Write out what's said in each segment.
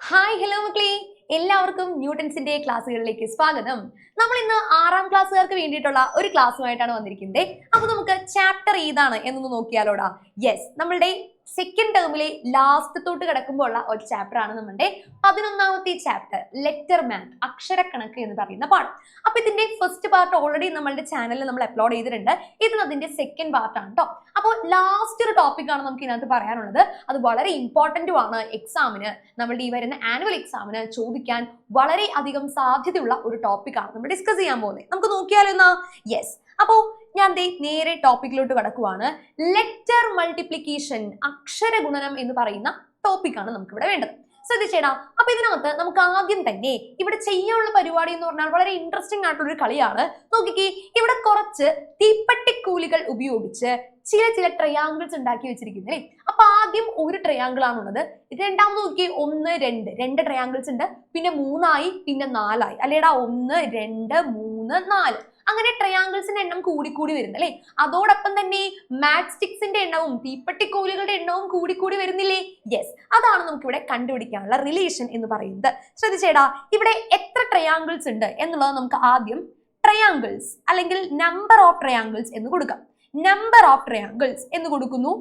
Hi hello മക്കളെ, എല്ലാവർക്കും ന്യൂട്ടൺസിന്റെ ക്ലാസ്സുകളിലേക്ക് സ്വാഗതം. നമ്മൾ ഇന്ന് 6ാം ക്ലാസ്സുകാർക്ക് വേണ്ടിയിട്ടുള്ള ഒരു ക്ലാസ്സുമായിട്ടാണ് വന്നിരിക്കുന്നത്. അപ്പൊ നമുക്ക് ചാപ്റ്റർ ഏതാണ് എന്നൊന്ന് നോക്കിയാലോടാ. യെസ്, നമ്മളുടെ സെക്കൻഡ് ടേമിലെ ലാസ്റ്റ് തൊട്ട് കിടക്കുമ്പോൾ ഉള്ള ഒരു ചാപ്റ്റർ ആണ് നമ്മുടെ 11ാമത്തെ ചാപ്റ്റർ, ലെറ്റർ മാത്ത്, അക്ഷരക്കണക്ക് എന്ന് പറയുന്ന പാഠം. അപ്പൊ ഇതിന്റെ ഫസ്റ്റ് പാർട്ട് ഓൾറെഡി നമ്മളുടെ ചാനലിൽ നമ്മൾ അപ്ലോഡ് ചെയ്തിട്ടുണ്ട്. ഇത് അതിന്റെ സെക്കൻഡ് പാർട്ടാണ് കേട്ടോ. അപ്പോൾ ലാസ്റ്റ് ഒരു ടോപ്പിക് ആണ് നമുക്ക് ഇതിനകത്ത് പറയാനുള്ളത്. അത് വളരെ ഇമ്പോർട്ടന്റും ആണ്. എക്സാമിന്, നമ്മളുടെ ഈ വരുന്ന ആനുവൽ എക്സാമിന് ചോദിക്കാൻ വളരെ അധികം സാധ്യതയുള്ള ഒരു ടോപ്പിക്കാണ് നമ്മൾ ഡിസ്കസ് ചെയ്യാൻ പോകുന്നത്. നമുക്ക് നോക്കിയാലോ എന്നാ. യെസ്, അപ്പോ ഞാൻ നേരെ ടോപ്പിക്കിലോട്ട് കടക്കുവാണ്. ലെറ്റർ മൾട്ടിപ്ലിക്കേഷൻ, അക്ഷര ഗുണനം എന്ന് പറയുന്ന ടോപ്പിക്കാണ് നമുക്ക് ഇവിടെ വേണ്ടത്. ശ്രദ്ധിച്ചേടാ. അപ്പൊ ഇതിനകത്ത് നമുക്ക് ആദ്യം തന്നെ ഇവിടെ ചെയ്യാനുള്ള പരിപാടി എന്ന് പറഞ്ഞാൽ വളരെ ഇൻട്രസ്റ്റിംഗ് ആയിട്ടുള്ള ഒരു കളിയാണ്. നോക്കിക്കേ, ഇവിടെ കുറച്ച് തീപ്പട്ടിക്കൂലികൾ ഉപയോഗിച്ച് ചില ട്രയാങ്കിൾസ് ഉണ്ടാക്കി വെച്ചിരിക്കുന്നത്. അപ്പൊ ആദ്യം ഒരു ട്രയാങ്കിൾ ആണുള്ളത്. രണ്ടാമത് നോക്കി 1 2 ട്രയാങ്കിൾസ് ഉണ്ട്. പിന്നെ 3 പിന്നെ 4 അല്ലേടാ. 1 2 3 4 അങ്ങനെ ട്രയാങ്കിൾസിന്റെ എണ്ണം കൂടിക്കൂടി വരുന്നു അല്ലെ. അതോടൊപ്പം തന്നെ മാച്ച് സ്റ്റിക്സിന്റെ എണ്ണവും തീപ്പട്ടിക്കോലുകളുടെ എണ്ണവും കൂടിക്കൂടി വരുന്നില്ലേ. യെസ്, അതാണ് നമുക്ക് ഇവിടെ കണ്ടുപിടിക്കാനുള്ള റിലേഷൻ എന്ന് പറയുന്നത്. ശ്രദ്ധിച്ചേടാ, ഇവിടെ എത്ര ട്രയാങ്കിൾസ് ഉണ്ട് എന്നുള്ളത് നമുക്ക് ആദ്യം ട്രയാങ്കിൾസ് അല്ലെങ്കിൽ നമ്പർ ഓഫ് ട്രയാങ്കിൾസ് എന്ന് കൊടുക്കാം. നമ്പർ ഓഫ് ട്രയാങ്കിൾസ് എന്ന് കൊടുക്കുന്നു.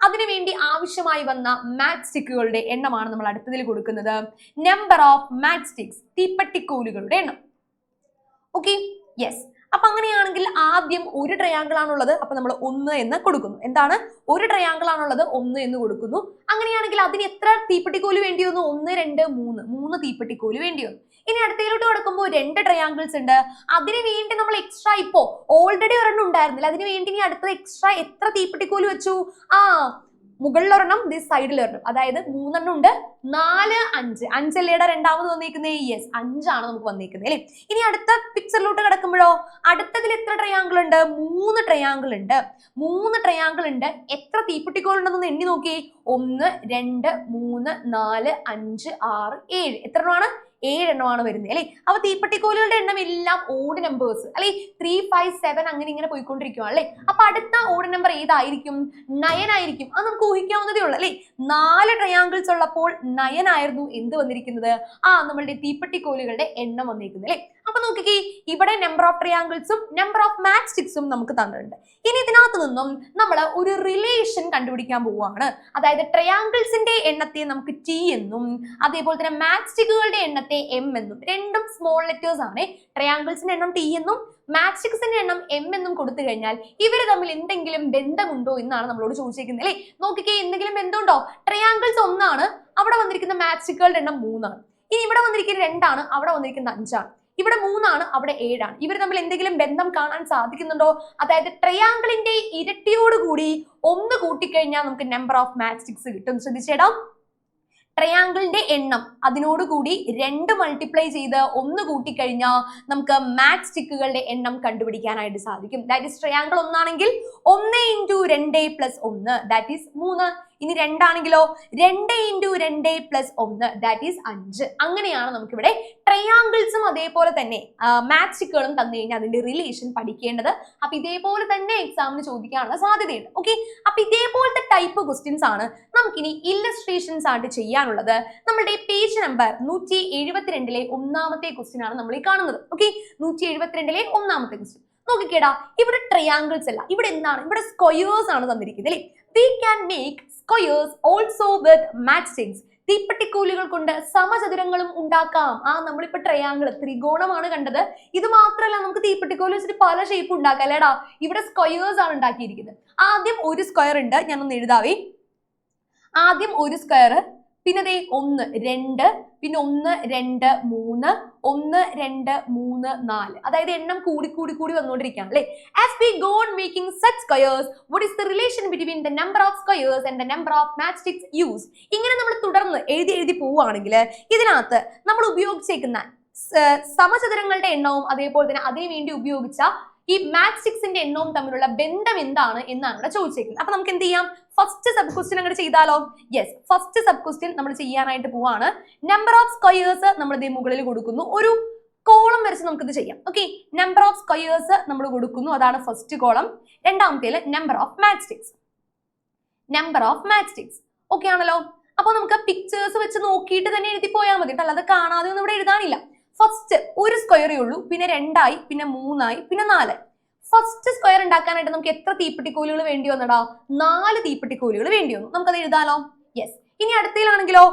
അതിനുവേണ്ടി ആവശ്യമായി വന്ന മാച്ച് സ്റ്റിക്കുകളുടെ എണ്ണമാണ് നമ്മൾ അടുത്തതിൽ കൊടുക്കുന്നത്. നമ്പർ ഓഫ് മാച്ച് സ്റ്റിക്സ്, തീപ്പട്ടിക്കോലുകളുടെ എണ്ണം. Okay, yes. അപ്പൊ അങ്ങനെയാണെങ്കിൽ ആദ്യം ഒരു ട്രയാങ്കിൾ ആണുള്ളത്. അപ്പൊ നമ്മൾ 1 എന്ന് കൊടുക്കുന്നു. എന്താണ്, ഒരു ട്രയാങ്കിൾ ആണുള്ളത്, 1 എന്ന് കൊടുക്കുന്നു. അങ്ങനെയാണെങ്കിൽ അതിന് എത്ര തീപ്പട്ടിക്കോല് വേണ്ടി വന്നു? 1 2 3 തീപ്പട്ടിക്കോല് വേണ്ടി വന്നു. ഇനി അടുത്തയിലോട്ട് കിടക്കുമ്പോൾ 2 ട്രയാങ്കിൾസ് ഉണ്ട്. അതിന് വേണ്ടി നമ്മൾ എക്സ്ട്രാ ഇപ്പോ ഓൾറെഡി ഒരെണ്ണം ഉണ്ടായിരുന്നില്ല. അതിന് വേണ്ടി ഇനി അടുത്തത് എക്സ്ട്രാ എത്ര തീപ്പട്ടിക്കോല് വെച്ചു? മുകളിൽ ഒരെണ്ണം, സൈഡിൽ ഒരെണ്ണം. അതായത് 3 എണ്ണം ഉണ്ട്. 4 5 5 രണ്ടാമത് വന്നേക്കുന്നത്. യെസ്, 5 ആണ് നമുക്ക് വന്നേക്കുന്നത് അല്ലേ. ഇനി അടുത്ത പിക്ചറിലോട്ട് കിടക്കുമ്പോഴോ അടുത്തതിൽ എത്ര ട്രയാങ്കിൾ ഉണ്ട്? 3 ട്രയാങ്കിൾ ഉണ്ട്. 3 ട്രയാങ്കിൾ ഉണ്ട്. എത്ര തീപ്പട്ടിക്കോൾ ഉണ്ടെന്ന് എണ്ണി നോക്കി. 1 2 3 4 5 6 7. എത്ര എണ്ണമാണ്? 7 എണ്ണമാണ് വരുന്നത് അല്ലെ. അപ്പൊ തീപ്പട്ടിക്കോലുകളുടെ എണ്ണം എല്ലാം ഓഡ് നമ്പേഴ്സ് അല്ലെ. 3 5 7 അങ്ങനെ ഇങ്ങനെ പോയിക്കൊണ്ടിരിക്കുകയാണ് അല്ലെ. അപ്പൊ അടുത്ത ഓഡ് നമ്പർ ഏതായിരിക്കും? 9 ആയിരിക്കും. അത് നമുക്ക് ഊഹിക്കാവുന്നതേ ഉള്ളൂ അല്ലെ. 4 ട്രയാങ്കിൾസ് ഉള്ളപ്പോൾ 9 ആയിരുന്നു എന്ത് വന്നിരിക്കുന്നത്? നമ്മളുടെ തീപ്പട്ടിക്കോലുകളുടെ എണ്ണം വന്നിരിക്കുന്നത് അല്ലെ. അപ്പൊ നോക്കിക്കേ, ഇവിടെ നമ്പർ ഓഫ് ട്രയാങ്കിൾസും നമ്പർ ഓഫ് മാച്ച് സ്റ്റിക്സും നമുക്ക് തന്നിട്ടുണ്ട്. ഇനി ഇതിനകത്ത് നിന്നും നമ്മൾ ഒരു റിലേഷൻ കണ്ടുപിടിക്കാൻ പോവുകയാണ്. അതായത് ട്രയാങ്കിൾസിന്റെ എണ്ണത്തെ നമുക്ക് ടി എന്നും അതേപോലെ തന്നെ മാച്ച് സ്റ്റിക്കുകളുടെ എണ്ണത്തെ എം എന്നും, രണ്ടും സ്മോൾ ലെറ്റേഴ്സ് ആണ്. ട്രയാങ്കിൾസിന്റെ എണ്ണം ടി എന്നും മാച്ച് സ്റ്റിക്സിന്റെ എണ്ണം എം എന്നും കൊടുത്തു കഴിഞ്ഞാൽ ഇവർ തമ്മിൽ എന്തെങ്കിലും ബന്ധമുണ്ടോ എന്നാണ് നമ്മളോട് ചോദിച്ചിരിക്കുന്നത് അല്ലെ. നോക്കിക്കേ, എന്തെങ്കിലും ബന്ധമുണ്ടോ? ട്രയാങ്കിൾസ് 1 ആണ്, അവിടെ വന്നിരിക്കുന്ന മാച്ച് സ്റ്റിക്കുകളുടെ എണ്ണം 3 ആണ്. ഇനി ഇവിടെ വന്നിരിക്കുന്നത് 2 ആണ്, അവിടെ വന്നിരിക്കുന്നത് 5 ആണ്. ഇവിടെ 3 ആണ്, അവിടെ 7 ആണ്. ഇവർ തമ്മിൽ എന്തെങ്കിലും ബന്ധം കാണാൻ സാധിക്കുന്നുണ്ടോ? അതായത് ട്രയാങ്കിളിന്റെ ഇരട്ടിയോടുകൂടി 1 കൂട്ടിക്കഴിഞ്ഞാൽ നമുക്ക് നമ്പർ ഓഫ് മാച്ച് സ്റ്റിക്സ് കിട്ടും. ശ്രദ്ധിച്ചേടാ, ട്രയാങ്കിളിന്റെ എണ്ണം അതിനോടുകൂടി 2 മൾട്ടിപ്ലൈ ചെയ്ത് 1 കൂട്ടിക്കഴിഞ്ഞാൽ നമുക്ക് മാച്ച് സ്റ്റിക്കുകളുടെ എണ്ണം കണ്ടുപിടിക്കാനായിട്ട് സാധിക്കും. ദാറ്റ് ഈസ് ട്രയാങ്കിൾ 1 ആണെങ്കിൽ 1 × 2 + 1 ദാറ്റ് ഈസ് 3. ഇനി 2 ആണെങ്കിലോ 2 × 2 + 1 ദാറ്റ് ഈസ് 5. അങ്ങനെയാണ് നമുക്കിവിടെ ട്രയാങ്കിൾസും അതേപോലെ തന്നെ മാച്ച് സ്റ്റിക്കുകളും തന്നു കഴിഞ്ഞാൽ അതിന്റെ റിലേഷൻ പഠിക്കേണ്ടത്. അപ്പൊ ഇതേപോലെ തന്നെ എക്സാമിന് ചോദിക്കാനുള്ള സാധ്യതയുണ്ട്. ഓക്കെ, അപ്പൊ ഇതേപോലത്തെ ടൈപ്പ് ക്വസ്റ്റ്യൻസ് ആണ് നമുക്കിനി ഇല്ലസ്ട്രേഷൻസ് ആയിട്ട് ചെയ്യാനുള്ളത്. നമ്മുടെ പേജ് നമ്പർ 172 ഒന്നാമത്തെ ക്വസ്റ്റ്യൻ ആണ് നമ്മൾ ഈ കാണുന്നത്. ഓക്കെ, 172 ഒന്നാമത്തെ ക്വസ്റ്റ്യൻ നോക്കിക്കേടാ. ഇവിടെ ട്രയാങ്കിൾസ് അല്ല, ഇവിടെ എന്താണ്? ഇവിടെ സ്ക്വയേഴ്സ് ആണ് തന്നിരിക്കുന്നത് അല്ലേ. We can make squares also with matchsticks. തീപ്പട്ടിക്കോലുകൾ കൊണ്ട് സമചതുരങ്ങളും ഉണ്ടാക്കാം. നമ്മളിപ്പോ ട്രയാങ്കിൾ, ത്രികോണമാണ് കണ്ടത്. ഇത് മാത്രമല്ല, നമുക്ക് തീപ്പട്ടിക്കോല് വെച്ചിട്ട് പല ഷേപ്പ് ഉണ്ടാക്കാം അല്ലേടാ. ഇവിടെ സ്ക്വയേഴ്സ് ആണ് ഉണ്ടാക്കിയിരിക്കുന്നത്. ആദ്യം ഒരു സ്ക്വയർ ഉണ്ട്, ഞാനൊന്ന് എഴുതാവേ. ആദ്യം ഒരു സ്ക്വയർ, പിന്നെ 1 2 പിന്നെ 1 2 3 1 2 3 4. അതായത് എണ്ണം കൂടി വന്നുകൊണ്ടിരിക്കുകയാണ് അല്ലെ. As we go on making such squares, what is the relation between the number of squares and the number of matchsticks used? ഇങ്ങനെ നമ്മൾ തുടർന്ന് എഴുതി പോവുകയാണെങ്കിൽ ഇതിനകത്ത് നമ്മൾ ഉപയോഗിച്ചേക്കുന്ന സമചതുരങ്ങളുടെ എണ്ണവും അതേപോലെ തന്നെ അതിനു വേണ്ടി ഉപയോഗിച്ച ഈ മാച്ച് സ്റ്റിക്സിന്റെ എണ്ണവും തമ്മിലുള്ള ബന്ധം എന്താണ് എന്നാണ് ഇവിടെ ചോദിച്ചേക്കുന്നത്. അപ്പൊ നമുക്ക് എന്ത് ചെയ്യാം? ഫസ്റ്റ് സബ് ക്വസ്റ്റ്യൻ അങ്ങോട്ട് ചെയ്താലോ? യെസ്, ഫസ്റ്റ് സബ് ക്വസ്റ്റ്യൻ നമ്മൾ ചെയ്യാനായിട്ട് പോവാണ്. നമ്പർ ഓഫ് സ്ക്വയേഴ്സ് നമ്മൾ ഇതിന് മുകളിൽ കൊടുക്കുന്നു. ഒരു കോളം വരച്ച് നമുക്കിത് ചെയ്യാം. ഓക്കെ, നമ്പർ ഓഫ് സ്ക്വയേഴ്സ് നമ്മൾ കൊടുക്കുന്നു, അതാണ് ഫസ്റ്റ് കോളം. രണ്ടാമത്തേല് number of matchsticks. Number of matchsticks okay ആണല്ലോ. അപ്പൊ നമുക്ക് പിക്ചേഴ്സ് വെച്ച് നോക്കിയിട്ട് തന്നെ എഴുതി പോയാൽ മതി, അല്ലാതെ കാണാതെ ഒന്നും ഇവിടെ എഴുതാനില്ല. ഫസ്റ്റ് ഒരു സ്ക്വയറേ ഉള്ളൂ, പിന്നെ 2 ആയി, പിന്നെ 3 ആയി, പിന്നെ 4. ഫസ്റ്റ് സ്ക്വയർ ഉണ്ടാക്കാനായിട്ട് നമുക്ക് എത്ര തീപ്പെട്ടിക്കോലുകൾ വേണ്ടി വന്നടാ? 4 തീപ്പെട്ടിക്കോലുകൾ വേണ്ടി വന്നു. നമുക്കത് എഴുതാലോ? യെസ്. ഇനി അടുത്തതിലാണെങ്കിലോ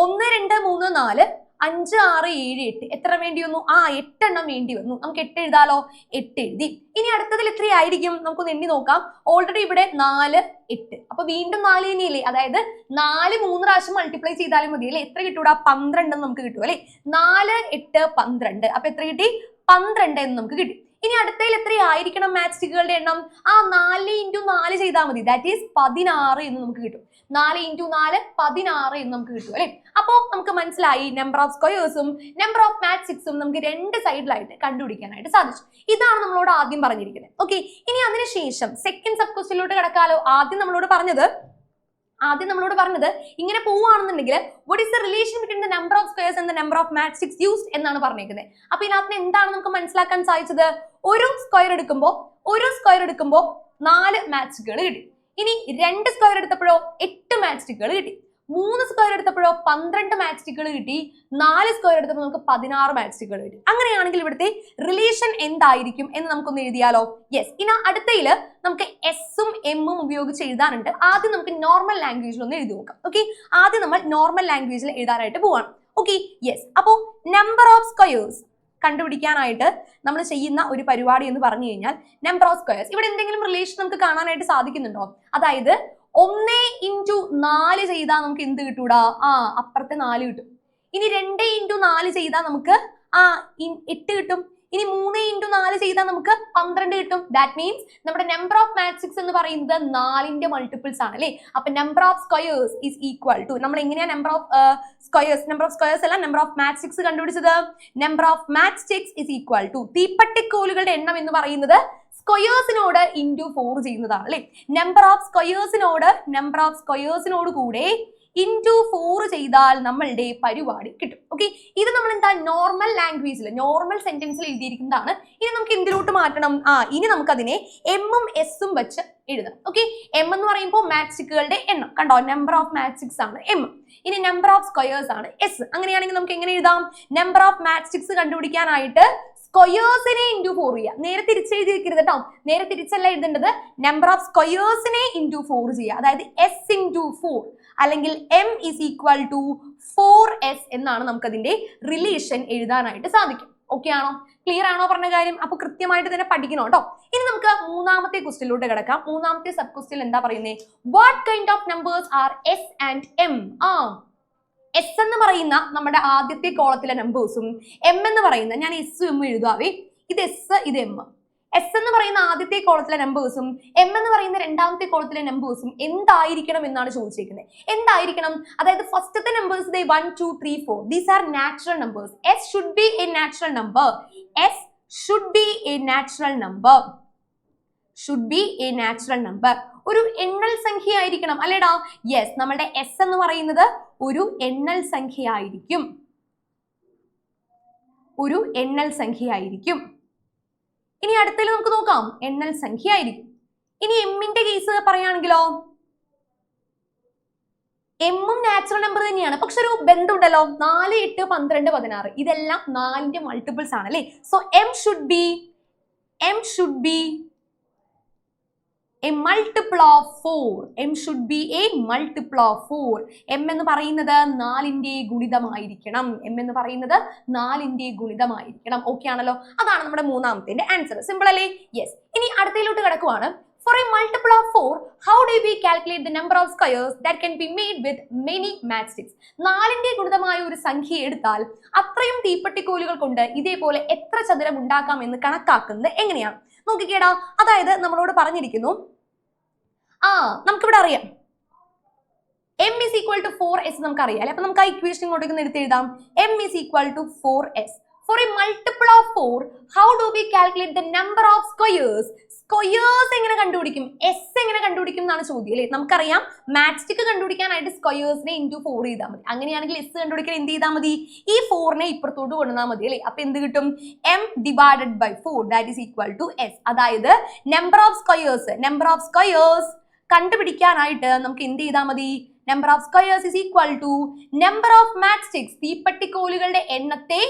1 2 3 4 5 6 7 8 എത്ര വേണ്ടി വന്നു? 8 എണ്ണം വേണ്ടി വന്നു. നമുക്ക് 8 എഴുതാലോ? 8 എഴുതി. ഇനി അടുത്തതിൽ എത്രയായിരിക്കും നമുക്കൊന്ന് എണ്ണി നോക്കാം. ഓൾറെഡി ഇവിടെ 4 8, അപ്പൊ വീണ്ടും 4 തന്നെയല്ലേ? അതായത് 4 3 പ്രാവശ്യം മൾട്ടിപ്ലൈ ചെയ്താലും മതി അല്ലെ? എത്ര കിട്ടൂടാ? 12 എന്ന് നമുക്ക് കിട്ടും അല്ലെ? 4 8 12, അപ്പൊ എത്ര കിട്ടി? 12 എന്ന് നമുക്ക് കിട്ടി. ഇനി അടുത്തതിൽ എത്രയായിരിക്കണം മാച്ച് സ്റ്റിക്കുകളുടെ എണ്ണം? 4 × 4 ചെയ്താൽ മതി, ദാറ്റ് ഈസ് 16 എന്ന് നമുക്ക് കിട്ടും. 4 × 4 16 എന്ന് നമുക്ക് കിട്ടും അല്ലെ? അപ്പോ നമുക്ക് മനസ്സിലായി നമ്പർ ഓഫ് സ്ക്വയേഴ്സും നമ്പർ ഓഫ് മാച്ച് സ്റ്റിക്സും നമുക്ക് 2 സൈഡിലായിട്ട് കണ്ടുപിടിക്കാനായിട്ട് സാധിച്ചു. ഇതാണ് നമ്മളോട് ആദ്യം പറഞ്ഞിരിക്കുന്നത്. ഓക്കെ, ഇനി അതിനുശേഷം സെക്കൻഡ് സബ് ക്വസ്റ്റ്യനിലോട്ട് കിടക്കാലോ. ആദ്യം നമ്മളോട് പറഞ്ഞത് ഇങ്ങനെ പോവുകയാണെന്നുണ്ടെങ്കിൽ what is the relation between the number of squares and the number of matchsticks used എന്നാണ് പറഞ്ഞേക്കുന്നത്. അപ്പൊ ഇതിനകത്ത് എന്താണ് നമുക്ക് മനസ്സിലാക്കാൻ സാധിച്ചത്? ഒരു സ്ക്വയർ എടുക്കുമ്പോൾ 4 മാച്ചുകൾ കിട്ടി. ഇനി 2 സ്ക്വയർ എടുത്തപ്പോഴോ 8 മാച്ച്സ്റ്റിക്കുകൾ കിട്ടി. 3 സ്ക്വയർ എടുത്തപ്പോഴോ 12 മാച്ച്സ്റ്റിക്കുകൾ കിട്ടി. 4 സ്ക്വയർ എടുത്തപ്പോൾ നമുക്ക് 16 മാച്ച്സ്റ്റിക്കുകൾ കിട്ടി. അങ്ങനെയാണെങ്കിൽ ഇവിടുത്തെ റിലേഷൻ എന്തായിരിക്കും എന്ന് നമുക്കൊന്ന് എഴുതിയാലോ? യെസ്. ഇനി അടുത്തയില് നമുക്ക് എസും എമ്മും ഉപയോഗിച്ച് എഴുതാനുണ്ട്. ആദ്യം നമുക്ക് നോർമൽ ലാംഗ്വേജിൽ ഒന്ന് എഴുതി നോക്കാം. ഓക്കെ, ആദ്യം നമ്മൾ നോർമൽ ലാംഗ്വേജിൽ എഴുതാനായിട്ട് പോവാണ്. Okay, yes. അപ്പോൾ നമ്പർ ഓഫ് സ്ക്വയേഴ്സ് കണ്ടുപിടിക്കാനായിട്ട് നമ്മൾ ചെയ്യുന്ന ഒരു പരിപാടി എന്ന് പറഞ്ഞു കഴിഞ്ഞാൽ നമ്പർ ഓഫ് സ്ക്വയേഴ്സ്. ഇവിടെ എന്തെങ്കിലും റിലേഷൻ നമുക്ക് കാണാനായിട്ട് സാധിക്കുന്നുണ്ടോ? അതായത് 1 × 4 ചെയ്താൽ നമുക്ക് എന്ത് കിട്ടൂടാ? അപ്പുറത്തെ 4 കിട്ടും. ഇനി 2 × 4 ചെയ്താൽ നമുക്ക് 8 കിട്ടും. ഇനി 3 × 4 ചെയ്താൽ നമുക്ക് 12 കിട്ടും. ദാറ്റ് മീൻസ് നമ്മുടെ നമ്പർ ഓഫ് മാട്രിക്സ് എന്ന് പറയുന്നത് 4ന്റെ മൾട്ടിപ്പിൾസ് ആണ് അല്ലേ? അപ്പൊ number of squares is equal to, നമ്മൾ എങ്ങനെയാ നമ്പർ ഓഫ് സ്ക്വയേഴ്സ് അല്ല നമ്പർ ഓഫ് മാട്രിക്സ് കണ്ടുപിടിച്ചത്? Number of matrix is equal to തീപ്പട്ടിക്കോലുകളുടെ എണ്ണം എന്ന് പറയുന്നത് സ്ക്വയേഴ്സിനോട് ഇൻറ്റു 4 ചെയ്യുന്നതാണ് അല്ലെ? നമ്പർ ഓഫ് സ്ക്വയേഴ്സിനോട് കൂടെ ഇൻറ്റു 4 ചെയ്താൽ നമ്മളുടെ പരിപാടി കിട്ടും. ഓക്കെ, ഇത് നമ്മൾ എന്താ നോർമൽ ലാംഗ്വേജിൽ നോർമൽ സെന്റൻസിൽ എഴുതിയിരിക്കുന്നതാണ്. ഇനി നമുക്ക് എന്തിലോട്ട് മാറ്റണം? ഇനി നമുക്കതിനെ എമ്മും എസും വെച്ച് എഴുതാം. ഓക്കെ, എം എന്ന് പറയുമ്പോൾ മാട്രിക്സുകളുടെ എണ്ണം കണ്ടോ, നമ്പർ ഓഫ് മാട്രിക്സ് ആണ് എം. ഇനി നമ്പർ ഓഫ് സ്ക്വയേഴ്സ് ആണ് എസ്. അങ്ങനെയാണെങ്കിൽ നമുക്ക് എങ്ങനെ എഴുതാം? നമ്പർ ഓഫ് മാട്രിക്സ് കണ്ടുപിടിക്കാനായിട്ട് സ്ക്വയേഴ്സിനെ ഇൻറ്റു 4 ചെയ്യുക. നേരെ തിരിച്ചെഴുതി വെക്കരുത് കേട്ടോ, നേരെ തിരിച്ചല്ല എഴുതേണ്ടത്. നമ്പർ ഓഫ് സ്ക്വയേഴ്സിനെ ഇൻറ്റു 4 ചെയ്യുക. അതായത് എസ് ഇൻറ്റു 4 അല്ലെങ്കിൽ M is equal to 4s എന്നാണ് നമുക്കതിന്റെ റിലേഷൻ എഴുതാനായിട്ട് സാധിക്കും. ഓക്കെ ആണോ? ക്ലിയർ ആണോ പറഞ്ഞ കാര്യം? അപ്പൊ കൃത്യമായിട്ട് തന്നെ പഠിക്കണം കേട്ടോ. ഇനി നമുക്ക് മൂന്നാമത്തെ ക്വസ്റ്റ്യനിലോട്ട് കിടക്കാം. മൂന്നാമത്തെ സബ് ക്വസ്റ്റ്യൻ എന്താ പറയുന്നത്? What kind of numbers are S and M? S എന്ന് പറയുന്ന നമ്മുടെ ആദ്യത്തെ കോളത്തിലെ നമ്പേഴ്സും എം എന്ന് പറയുന്ന, ഞാൻ എസ് എം എഴുതാവേ, ഇത് എസ് ഇത് എം. എസ് എന്ന് പറയുന്ന ആദ്യത്തെ കോളത്തിലെ നമ്പേഴ്സും എം എന്ന് പറയുന്ന രണ്ടാമത്തെ കോളത്തിലെ നമ്പേഴ്സും എന്തായിരിക്കണം എന്നാണ് ചോദിച്ചിരിക്കുന്നത്. എന്തായിരിക്കണം? അതായത് ഫസ്റ്റത്തെ numbers 1 2 3 4 these are natural numbers. S should be A natural number. S should be A natural number. Should be A natural number. ഒരു എണ്ണൽ സംഖ്യ ആയിരിക്കണം അല്ലേടാ? യെസ്, നമ്മുടെ എസ് എന്ന് പറയുന്നത് ഒരു എണ്ണൽ സംഖ്യയായിരിക്കും. ഒരു എണ്ണൽ സംഖ്യയായിരിക്കും. ഇനി അടുത്തതിൽ നമുക്ക് നോക്കാം, എണ്ണൽ സംഖ്യ ആയിരിക്കും. ഇനി എമ്മിന്റെ കേസ് പറയുകയാണെങ്കിലോ, എമ്മും നാച്ചുറൽ നമ്പർ തന്നെയാണ്, പക്ഷെ ഒരു ബന്ധമുണ്ടല്ലോ. 4 8 12 16 ഇതെല്ലാം 4ന്റെ മൾട്ടിപ്പിൾസ് ആണ് അല്ലേ? So M should be a multiple of 4. M should be a multiple of 4. M എന്ന് പറയുന്നത് 4ന്റെ ഗുണിതമായിരിക്കണം. M എന്ന് പറയുന്നത് 4ന്റെ ഗുണിതമായിരിക്കണം. ഓക്കെ ആണല്ലോ? അതാണ് നമ്മുടെ മൂന്നാമത്തെ ആൻസർ. സിമ്പിൾ അല്ലേ? യെസ്. ഇനി അടുത്തയിലോട്ട് കിടക്കുവാണ്. For a multiple of 4, how do we calculate the number of squares that can be made with many matchsticks? 4ന്റെ ഗുണിതമായ ഒരു സംഖ്യ എടുത്താൽ അത്രയും തീപ്പെട്ടിക്കോലുകൾ കൊണ്ട് ഇതേപോലെ എത്ര ചതുരം ഉണ്ടാക്കാം എന്ന് കണക്കാക്കുന്നത് എങ്ങനെയാണ്? നോക്കിക്കേടാ, അതായത് നമ്മളോട് പറഞ്ഞിരിക്കുന്നു, നമുക്കിവിടെ അറിയാം m is equal to 4s നമുക്കറിയാം അല്ലെ? അപ്പൊ നമുക്ക് ആ ഇക്വേഷൻ ഇങ്ങോട്ടേക്ക് എടുത്ത് എഴുതാം. m is equal to 4s. For a multiple of 4, how do we calculate the number of squares? Squares എങ്ങനെ കണ്ടുപിടിക്കും? എസ് എങ്ങനെ കണ്ടുപിടിക്കും എന്നാണ് ചോദ്യം അല്ലേ? നമുക്കറിയാം മാട്രിക്സ് കണ്ടുപിടിക്കാനായിട്ട് സ്ക്വയേഴ്സിനെ ഇൻറ്റു 4 ചെയ്താൽ മതി. അങ്ങനെയാണെങ്കിൽ എസ് കണ്ടുപിടിക്കാൻ എന്ത് ചെയ്താൽ മതി? ഈ 4നെ ഇപ്പുറത്തോട്ട് കൊണ്ടുവന്നാൽ മതി അല്ലേ? അപ്പൊ എന്ത് കിട്ടും? m divided by 4 that is equal to s. അതായത് നമ്പർ ഓഫ് സ്ക്വയേഴ്സ് കണ്ടുപിടിക്കാനായിട്ട് നമുക്ക് എന്ത് ചെയ്താൽ മതി? Number of squares is equal to number of matchsticks, തീപ്പെട്ടിക്കോലുകളുടെ എണ്ണത്തെ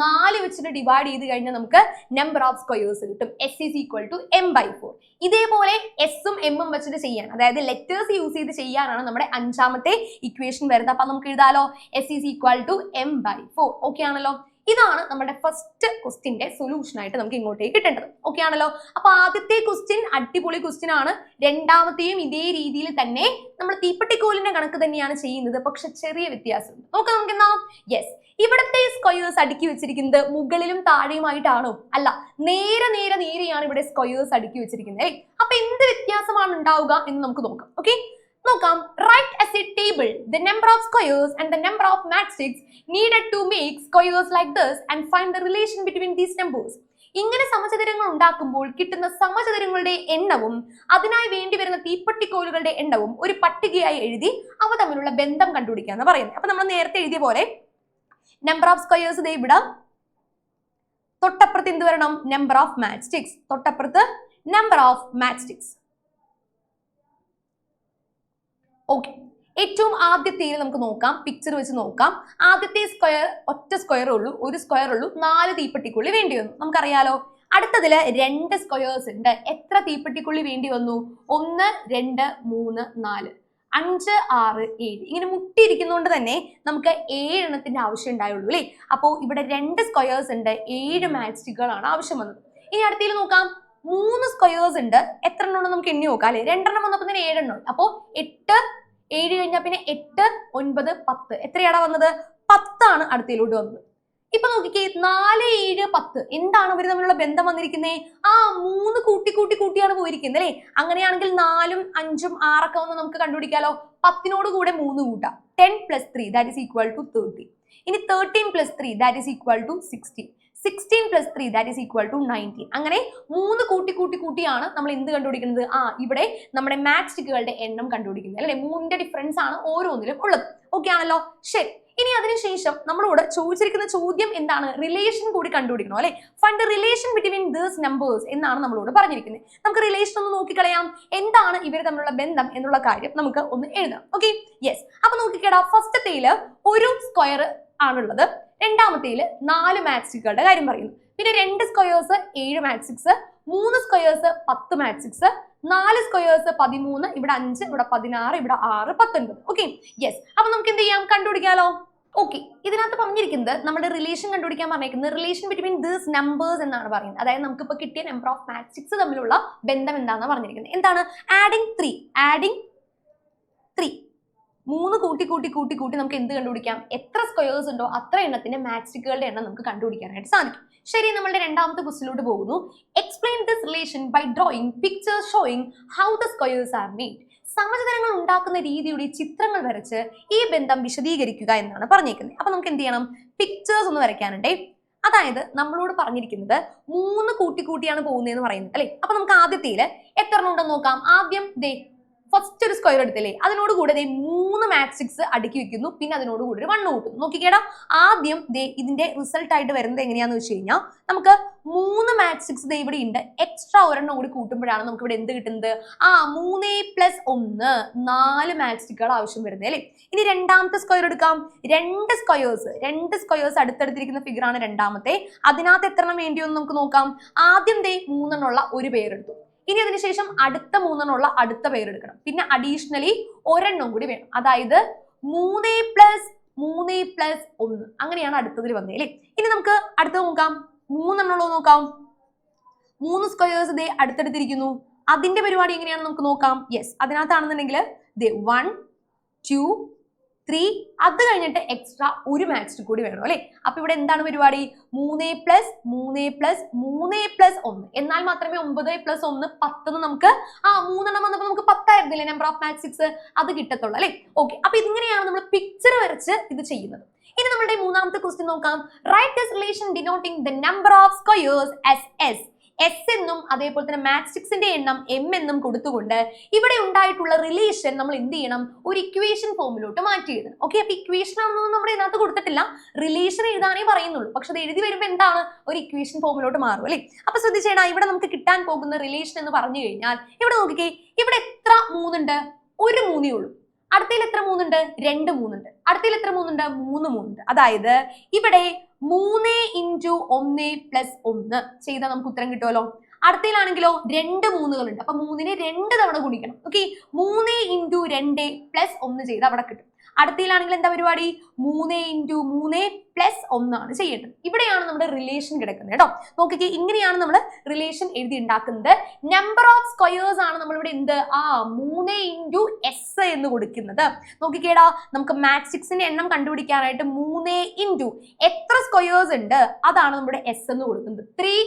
4 വെച്ചിട്ട് ഡിവൈഡ് ചെയ്ത് കഴിഞ്ഞാൽ നമുക്ക് നമ്പർ ഓഫ് സ്ക്വയേഴ്സ് കിട്ടും. S is equal to m/4. ഇതേപോലെ എസും എമ്മും വെച്ചിട്ട് ചെയ്യാൻ, അതായത് ലെറ്റേഴ്സ് യൂസ് ചെയ്ത് ചെയ്യാനാണ് നമ്മുടെ 5ാമത്തെ ഇക്വേഷൻ വരുന്നത്. അപ്പൊ നമുക്ക് എഴുതാലോ S is equal to m/4. Okay ആണല്ലോ. ഇതാണ് നമ്മുടെ ഫസ്റ്റ് ക്വസ്റ്റിന്റെ സൊല്യൂഷൻ ആയിട്ട് നമുക്ക് ഇങ്ങോട്ടേക്ക് കിട്ടേണ്ടത്. ഓക്കെ ആണല്ലോ. അപ്പൊ ആദ്യത്തെ ക്വസ്റ്റ്യൻ അടിപൊളി ക്വസ്റ്റ്യൻ ആണ്. രണ്ടാമത്തെയും ഇതേ രീതിയിൽ തന്നെ നമ്മൾ തീപ്പെട്ടിക്കോലിന്റെ കണക്ക് തന്നെയാണ് ചെയ്യുന്നത്, പക്ഷെ ചെറിയ വ്യത്യാസമുണ്ട്. നമുക്ക് എന്താ, യെസ്, ഇവിടത്തെ സ്ക്വയേഴ്സ് അടുക്കി വെച്ചിരിക്കുന്നത് മുകളിലും താഴെയുമായിട്ടാണോ? അല്ല, നേരെയാണ് ഇവിടെ സ്ക്വയേഴ്സ് അടുക്കി വെച്ചിരിക്കുന്നത്. അപ്പൊ എന്ത് വ്യത്യാസമാണ് ഉണ്ടാവുക എന്ന് നമുക്ക് നോക്കാം. ഓക്കെ, നോക്കാം. Write as a table the number of squares and the number of matchsticks needed to make squares like this and find the relation between these numbers. ഇങ്ങനെ സമചതുരങ്ങൾ ഉണ്ടാക്കുമ്പോൾ കിട്ടുന്ന സമചതുരങ്ങളുടെ എണ്ണവും അതിനായി വേണ്ടി വരുന്ന തീപ്പെട്ടിക്കോലുകളുടെ എണ്ണവും ഒരു പട്ടികയായി എഴുതി അവ തമ്മിലുള്ള ബന്ധം കണ്ടുപിടിക്കാന്ന് പറയുന്നത്. അപ്പൊ നമ്മൾ നേരത്തെ എഴുതിയ പോലെ നമ്പർ ഓഫ് സ്ക്വയേഴ്സ് ദേ ഇവിടെ, തൊട്ടപ്പുറത്ത് എന്ത് വരണം? നമ്പർ ഓഫ് മാച്ച് സ്റ്റിക്സ്, തൊട്ടപ്പുറത്ത് number of matchsticks. Okay, ഏറ്റവും ആദ്യത്തേൽ നമുക്ക് നോക്കാം, പിക്ചർ വെച്ച് നോക്കാം. ആദ്യത്തെ സ്ക്വയർ ഒറ്റ സ്ക്വയർ ഉള്ളൂ, ഒരു സ്ക്വയർ ഉള്ളൂ, 4 തീപ്പെട്ടിക്കുള്ളി വേണ്ടി വന്നു, നമുക്കറിയാലോ. അടുത്തതില് 2 സ്ക്വയേഴ്സ് ഉണ്ട്. എത്ര തീപ്പെട്ടിക്കുള്ളി വേണ്ടി വന്നു? 1 2 3 4 5 6 7. ഇങ്ങനെ മുട്ടിയിരിക്കുന്നതുകൊണ്ട് തന്നെ നമുക്ക് 7 എണ്ണത്തിന്റെ ആവശ്യം ഉണ്ടായുള്ളൂ അല്ലേ. അപ്പോൾ ഇവിടെ 2 സ്ക്വയേഴ്സ് ഉണ്ട്, 7 മാച്ച് സ്റ്റിക്കുകളാണ് ആവശ്യം വന്നത്. ഇനി അടുത്തതിൽ നോക്കാം, 3 സ്ക്വയേഴ്സ് ഉണ്ട്. എത്ര എണ്ണം നമുക്ക് എണ്ണി നോക്കാം അല്ലെ. 2 എണ്ണം വന്നപ്പോൾ തന്നെ 7 എണ്ണം. അപ്പോ 8 7 കഴിഞ്ഞാൽ പിന്നെ 8 9 10. എത്രയാണ് വന്നത്? 10 ആണ് അടുത്തയിലോട്ട് വന്നത്. ഇപ്പൊ നോക്കിക്കേ, 4 7 10. എന്താണ് ഇവർ തമ്മിലുള്ള ബന്ധം വന്നിരിക്കുന്നത്? 3 കൂട്ടിയാണ് പോയിരിക്കുന്നത് അല്ലെ. അങ്ങനെയാണെങ്കിൽ 4ഉം 5ഉം 6 വന്ന് നമുക്ക് കണ്ടുപിടിക്കാലോ. 10നോട് കൂടെ 3 കൂട്ടാം. 10 + 3 that is equal to 30. ഇനി 13 + 3 that is equal to 16. 16 + 3 that is equal to 19. അങ്ങനെ 3 കൂട്ടിയാണ് നമ്മൾ എന്ത് കണ്ടുപിടിക്കുന്നത്? ഇവിടെ നമ്മുടെ മാച്ച് സ്റ്റിക്കുകളുടെ എണ്ണം കണ്ടുപിടിക്കുന്നത് അല്ലെ. 3ന്റെ ഡിഫറൻസ് ആണ് ഓരോന്നിലും ഉള്ളത്. ഓക്കെ ആണല്ലോ. ശരി, ഇനി അതിനുശേഷം നമ്മളോട് ചോദിച്ചിരിക്കുന്ന ചോദ്യം എന്താണ്? റിലേഷൻ കൂടി കണ്ടുപിടിക്കണം അല്ലെ. Find the relation between these numbers എന്നാണ് നമ്മളോട് പറഞ്ഞിരിക്കുന്നത്. നമുക്ക് റിലേഷൻ ഒന്ന് നോക്കിക്കളയാം. എന്താണ് ഇവർ തമ്മിലുള്ള ബന്ധം എന്നുള്ള കാര്യം നമുക്ക് ഒന്ന് എഴുതാം. Okay, yes. അപ്പൊ നോക്കിക്കേടാ, ഫസ്റ്റത്തേല് ഒരു സ്ക്വയർ ആണുള്ളത്, രണ്ടാമത്തേല് 4 മാച്ച് സ്റ്റിക്കുകളുടെ കാര്യം പറയുന്നു. പിന്നെ 2 squares 7 match sticks, 3 squares 10 match sticks, 4 squares 13, ഇവിടെ 5, ഇവിടെ 16, ഇവിടെ 6 19. Okay, yes. അപ്പൊ നമുക്ക് എന്ത് ചെയ്യാം? കണ്ടുപിടിക്കാലോ. ഓക്കെ, ഇതിനകത്ത് പറഞ്ഞിരിക്കുന്നത് നമ്മുടെ റിലേഷൻ കണ്ടുപിടിക്കാൻ പറഞ്ഞിരിക്കുന്നത് റിലേഷൻ ബിറ്റ്വീൻ ദീസ് നമ്പേഴ്സ് എന്നാണ് പറയുന്നത്. അതായത് നമുക്കിപ്പോൾ കിട്ടിയ നമ്പർ ഓഫ് മാച്ച് സ്റ്റിക്സ് തമ്മിലുള്ള ബന്ധം എന്താണെന്ന് പറഞ്ഞിരിക്കുന്നത്. എന്താണ്? ആഡിങ് 3 3 കൂട്ടി നമുക്ക് എന്ത് കണ്ടുപിടിക്കാം? എത്ര സ്ക്വയേഴ്സ് ഉണ്ടോ അത്ര എണ്ണത്തിന്റെ മാച്ച് സ്റ്റിക്കുകളുടെ എണ്ണം നമുക്ക് കണ്ടുപിടിക്കാനായിട്ട് സാധിക്കും. ശരി, നമ്മളുടെ രണ്ടാമത്തെ ക്വസ്റ്റിലോട്ട് പോകുന്നു. Explain this relation by drawing pictures showing how the squares are made. സമചതുരങ്ങൾ ഉണ്ടാക്കുന്ന രീതിയുടെ ചിത്രങ്ങൾ വരച്ച് ഈ ബന്ധം വിശദീകരിക്കുക എന്നാണ് പറഞ്ഞിരിക്കുന്നത്. അപ്പൊ നമുക്ക് എന്ത് ചെയ്യണം? പിക്ചേഴ്സ് ഒന്ന് വരയ്ക്കാനുണ്ടേ. അതായത് നമ്മളോട് പറഞ്ഞിരിക്കുന്നത് 3 കൂട്ടിയാണ് പോകുന്നതെന്ന് പറയുന്നത് അല്ലെ. അപ്പൊ നമുക്ക് ആദ്യത്തേല് എത്ര എണ്ണം ഉണ്ടെന്ന് നോക്കാം. ആദ്യം ഫസ്റ്റ് ഒരു സ്ക്വയർ എടുത്തില്ലേ, അതിനോട് കൂടെ 3 മാച്ച് സ്റ്റിക്സ് അടുക്കി വെക്കുന്നു, പിന്നെ അതിനോട് കൂടെ ഒരു 1 കൂട്ടുന്നു. നോക്കിക്കേടാ, ആദ്യം ഇതിന്റെ റിസൾട്ട് ആയിട്ട് വരുന്നത് എങ്ങനെയാന്ന് വെച്ച് കഴിഞ്ഞാൽ നമുക്ക് 3 മാച്ച് സ്റ്റിക്സ് ഇവിടെ ഉണ്ട്, എക്സ്ട്രാ ഒരെണ്ണം കൂടി കൂട്ടുമ്പോഴാണ് നമുക്ക് ഇവിടെ എന്ത് കിട്ടുന്നത്? 3 + 1 4 മാച്ച് സ്റ്റിക്കുകൾ ആവശ്യം വരുന്നത് അല്ലേ. ഇനി രണ്ടാമത്തെ സ്ക്വയർ എടുക്കാം. 2 സ്ക്വയേഴ്സ് അടുത്തടുത്തിരിക്കുന്ന ഫിഗർ ആണ് രണ്ടാമത്തെ. അതിനകത്ത് എത്ര എണ്ണം വേണ്ടിയെന്ന് നമുക്ക് നോക്കാം. ആദ്യം 3 എണ്ണമുള്ള ഒരു പേരെടുത്തു. ഇനി അതിനുശേഷം അടുത്ത 3 എണ്ണമുള്ള അടുത്ത പേരെടുക്കണം. പിന്നെ അഡീഷണലി ഒരെണ്ണം കൂടി വേണം. അതായത് 3 + 1 അങ്ങനെയാണ് അടുത്തതിൽ വന്നത് അല്ലേ. ഇനി നമുക്ക് അടുത്തത് നോക്കാം. 3 എണ്ണമുള്ളത് നോക്കാം. 3 സ്ക്വയേഴ്സ് അടുത്തടുത്തിരിക്കുന്നു. അതിന്റെ പരിപാടി എങ്ങനെയാണെന്ന് നമുക്ക് നോക്കാം. യെസ്, അതിനകത്താണെന്നുണ്ടെങ്കിൽ 1 2 3 അത് കഴിഞ്ഞിട്ട് എക്സ്ട്രാ ഒരു മാച്ച് സ്റ്റിക്ക് കൂടി വേണം അല്ലെ. അപ്പൊ ഇവിടെ എന്താണ് പരിപാടി? 3 + 1 എന്നാൽ മാത്രമേ 9 + 1 10 നമുക്ക് 3 എണ്ണം വന്നപ്പോൾ നമുക്ക് 10 ആയിരുന്നില്ലേ നമ്പർ ഓഫ് മാച്ച് സ്റ്റിക്സ്, അത് കിട്ടത്തുള്ളൂ അല്ലെ. ഓക്കെ, അപ്പൊ ഇതിങ്ങനെയാണ് നമ്മൾ പിക്ചർ വരച്ച് ഇത് ചെയ്യുന്നത്. ഇനി നമ്മളുടെ മൂന്നാമത്തെ ക്വസ്റ്റ്യൻ നോക്കാം. Write this relation denoting the number of squares as S എന്നും അതേപോലെ തന്നെ മാച്ച് സ്റ്റിക്സിന്റെ എണ്ണം എം എന്നും കൊടുത്തുകൊണ്ട് ഇവിടെ ഉണ്ടായിട്ടുള്ള റിലേഷൻ നമ്മൾ എന്ത് ചെയ്യണം? ഒരു ഇക്വേഷൻ ഫോമിലോട്ട് മാറ്റി എഴുതണം. ഓക്കെ, അപ്പൊ ഇക്വേഷൻ ആണെന്നൊന്നും നമ്മുടെ ഇതിനകത്ത് കൊടുത്തിട്ടില്ല, റിലേഷൻ എഴുതാനേ പറയുന്നുള്ളൂ. പക്ഷെ അത് എഴുതി വരുമ്പോൾ എന്താണ്? ഒരു ഇക്വേഷൻ ഫോമിലോട്ട് മാറും അല്ലെ. അപ്പൊ ശ്രദ്ധിച്ചേടാ, ഇവിടെ നമുക്ക് കിട്ടാൻ പോകുന്ന റിലേഷൻ എന്ന് പറഞ്ഞു കഴിഞ്ഞാൽ ഇവിടെ നോക്കിക്കേ, ഇവിടെ എത്ര 3 ഉണ്ട്? ഒരു 3 ഉള്ളൂ. അടുത്തതിൽ എത്ര മൂന്നുണ്ട്? 2 മൂന്നുണ്ട്. അടുത്തതിൽ എത്ര മൂന്നുണ്ട്? 3 മൂന്നുണ്ട്. അതായത് ഇവിടെ 3 × 1 + 1 ചെയ്താൽ നമുക്ക് ഉത്തരം കിട്ടുമല്ലോ. അടുത്തതിലാണെങ്കിലോ 2 മൂന്നുകളുണ്ട്. അപ്പൊ 3നെ 2 തവണ ഗുണിക്കണം. ഓക്കെ, 3 × 2 + 1 ചെയ്ത് അവിടെ കിട്ടും. അടുത്തതിലാണെങ്കിൽ എന്താ പരിപാടി? 3 × 3 + 1 ആണ് ചെയ്യേണ്ടത്. ഇവിടെയാണ് നമ്മുടെ റിലേഷൻ കിടക്കുന്നത് കേട്ടോ. നോക്കിക്കേ, ഇങ്ങനെയാണ് നമ്മൾ റിലേഷൻ എഴുതി ഉണ്ടാക്കുന്നത്. നമ്പർ ഓഫ് സ്ക്വയേഴ്സ് ആണ് നമ്മളിവിടെ എന്ത് 3 × s എന്ന് കൊടുക്കുന്നത്. നോക്കിക്കേടാ, നമുക്ക് മാട്രിക്സിന്റെ എണ്ണം കണ്ടുപിടിക്കാനായിട്ട് 3 × എത്ര സ്ക്വയേഴ്സ് ഉണ്ട് അതാണ് നമ്മുടെ s എന്ന് കൊടുക്കുന്നത്. 3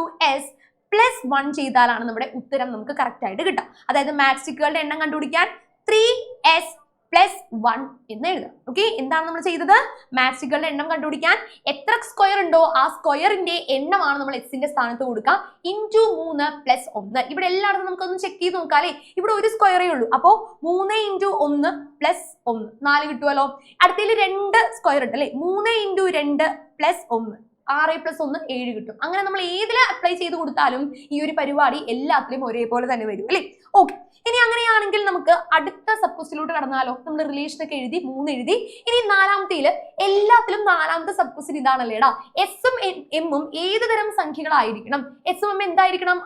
× s + 1 ചെയ്താലാണ് നമ്മുടെ ഉത്തരം നമുക്ക് കറക്റ്റ് ആയിട്ട് കിട്ടുക. അതായത് മാട്രിക്സുകളുടെ എണ്ണം കണ്ടുപിടിക്കാൻ 3s + 1 എന്ന് എഴുതാം. ഓക്കെ, എന്താണ് നമ്മൾ ചെയ്തത്? മാട്രിക്സുകളുടെ എണ്ണം കണ്ടുപിടിക്കാൻ എത്ര സ്ക്വയർ ഉണ്ടോ ആ സ്ക്വയറിന്റെ എണ്ണമാണ് നമ്മൾ എസിന്റെ സ്ഥാനത്ത് കൊടുക്കുക. × 3 + 1. ഇവിടെ എല്ലായിടത്തും നമുക്കൊന്ന് ചെക്ക് ചെയ്ത് നോക്കാം അല്ലേ. ഇവിടെ ഒരു സ്ക്വയറേ ഉള്ളൂ. അപ്പോ 3 × 1 + 1 4 കിട്ടുമല്ലോ. അടുത്തതിൽ 2 സ്ക്വയർ ഉണ്ട് അല്ലെ. 3 × 2 + 1 6 + 1 7 കിട്ടും. അങ്ങനെ നമ്മൾ ഏതിൽ അപ്ലൈ ചെയ്ത് കൊടുത്താലും ഈ ഒരു പരിപാടി എല്ലാത്തിലും ഒരേപോലെ തന്നെ വരും അല്ലേ. ഓക്കെ, ഇനി അങ്ങനെയാണെങ്കിൽ നമുക്ക് അടുത്ത സബ് ക്വസ്റ്റ്യനിലോട്ട് കടന്നാലോ. നമ്മൾ റിലേഷൻ ഒക്കെ എഴുതി 3 എഴുതി. ഇനി നാലാമത്തേല് എല്ലാത്തിലും നാലാമത്തെ സബ് ക്വസ്റ്റ്യൻ ഇതാണല്ലേടാ. എസും എമ്മും ഏത് തരം സംഖ്യകളായിരിക്കണം? എസും എം എന്തായിരിക്കണം?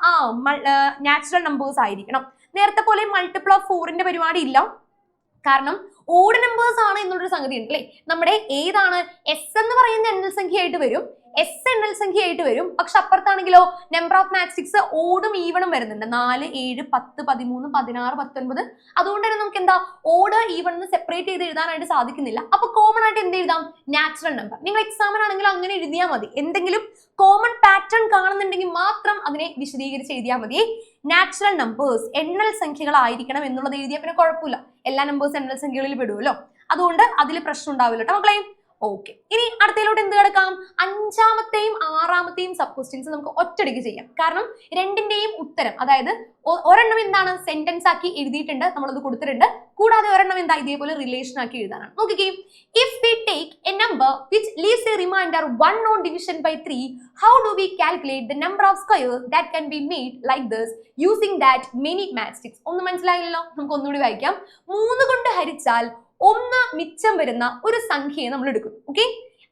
നാച്ചുറൽ നമ്പേഴ്സ് ആയിരിക്കണം. നേരത്തെ പോലെ മൾട്ടിപ്പിൾ ഓഫ് 4ന്റെ പരിപാടി ഇല്ല. കാരണം ഓഡ് നമ്പേഴ്സ് ആണ് എന്നുള്ളൊരു സംഗതി ഉണ്ട് അല്ലെ. നമ്മുടെ ഏതാണ് എസ് എന്ന് പറയുന്ന എണ്ണൽ സംഖ്യയായിട്ട് വരും, എസ് എണ്ണൽ സംഖ്യയായിട്ട് വരും. പക്ഷെ അപ്പുറത്താണെങ്കിലോ നമ്പർ ഓഫ് മാട്രിക്സ് ഓടും ഈവണും വരുന്നുണ്ട്. 4 7 10 13 16 19. അതുകൊണ്ട് തന്നെ നമുക്ക് എന്താ ഓഡ് ഈവൺ സെപ്പറേറ്റ് ചെയ്ത് എഴുതാനായിട്ട് സാധിക്കുന്നില്ല. അപ്പൊ കോമൺ ആയിട്ട് എന്ത് എഴുതാം? Natural number. നിങ്ങൾ എക്സാമിനാണെങ്കിൽ അങ്ങനെ എഴുതിയാൽ മതി. എന്തെങ്കിലും കോമൺ പാറ്റേൺ കാണുന്നുണ്ടെങ്കിൽ മാത്രം അതിനെ വിശദീകരിച്ച് എഴുതിയാൽ മതി. നാച്ചുറൽ നമ്പേഴ്സ് എണ്ണൽ സംഖ്യകളായിരിക്കണം എന്നുള്ളത് എഴുതിയാൽ പിന്നെ കുഴപ്പമില്ല. എല്ലാ നമ്പേഴ്സ് എണ്ണൽ സംഖ്യകളിൽ പെടുമല്ലോ. അതുകൊണ്ട് അതിൽ പ്രശ്നം ഉണ്ടാവില്ല കേട്ടോ മക്കളെ. ഓക്കെ, ഇനി അടുത്തതിലോട്ട് എന്ത് കിടക്കാം? 5ാമത്തെയും 6ാമത്തെയും സബ് ക്വസ്റ്റ്യൻസ് നമുക്ക് ഒറ്റയടിക്ക് ചെയ്യാം. കാരണം രണ്ടിന്റെയും ഉത്തരം, അതായത് ഒരെണ്ണം എന്താണ് സെന്റൻസ് ആക്കി എഴുതിയിട്ടുണ്ട്, നമ്മളത് കൊടുത്തിട്ടുണ്ട്. കൂടാതെ ഒരെണ്ണം എന്താ ഇതേപോലെ റിലേഷൻ ആക്കി എഴുതാനാണ്. നോക്കിക്കേ, if we take a number which leaves a reminder 1 on division by 3, how do we calculate the number of squares that can be made like this using that many matrices? ഒന്ന് മനസ്സിലായില്ലല്ലോ, നമുക്ക് ഒന്നുകൂടി വായിക്കാം. 3 കൊണ്ട് ഹരിച്ചാൽ 1 മിച്ചം വരുന്ന ഒരു സംഖ്യയെ നമ്മൾ എടുക്കും. ഓക്കെ,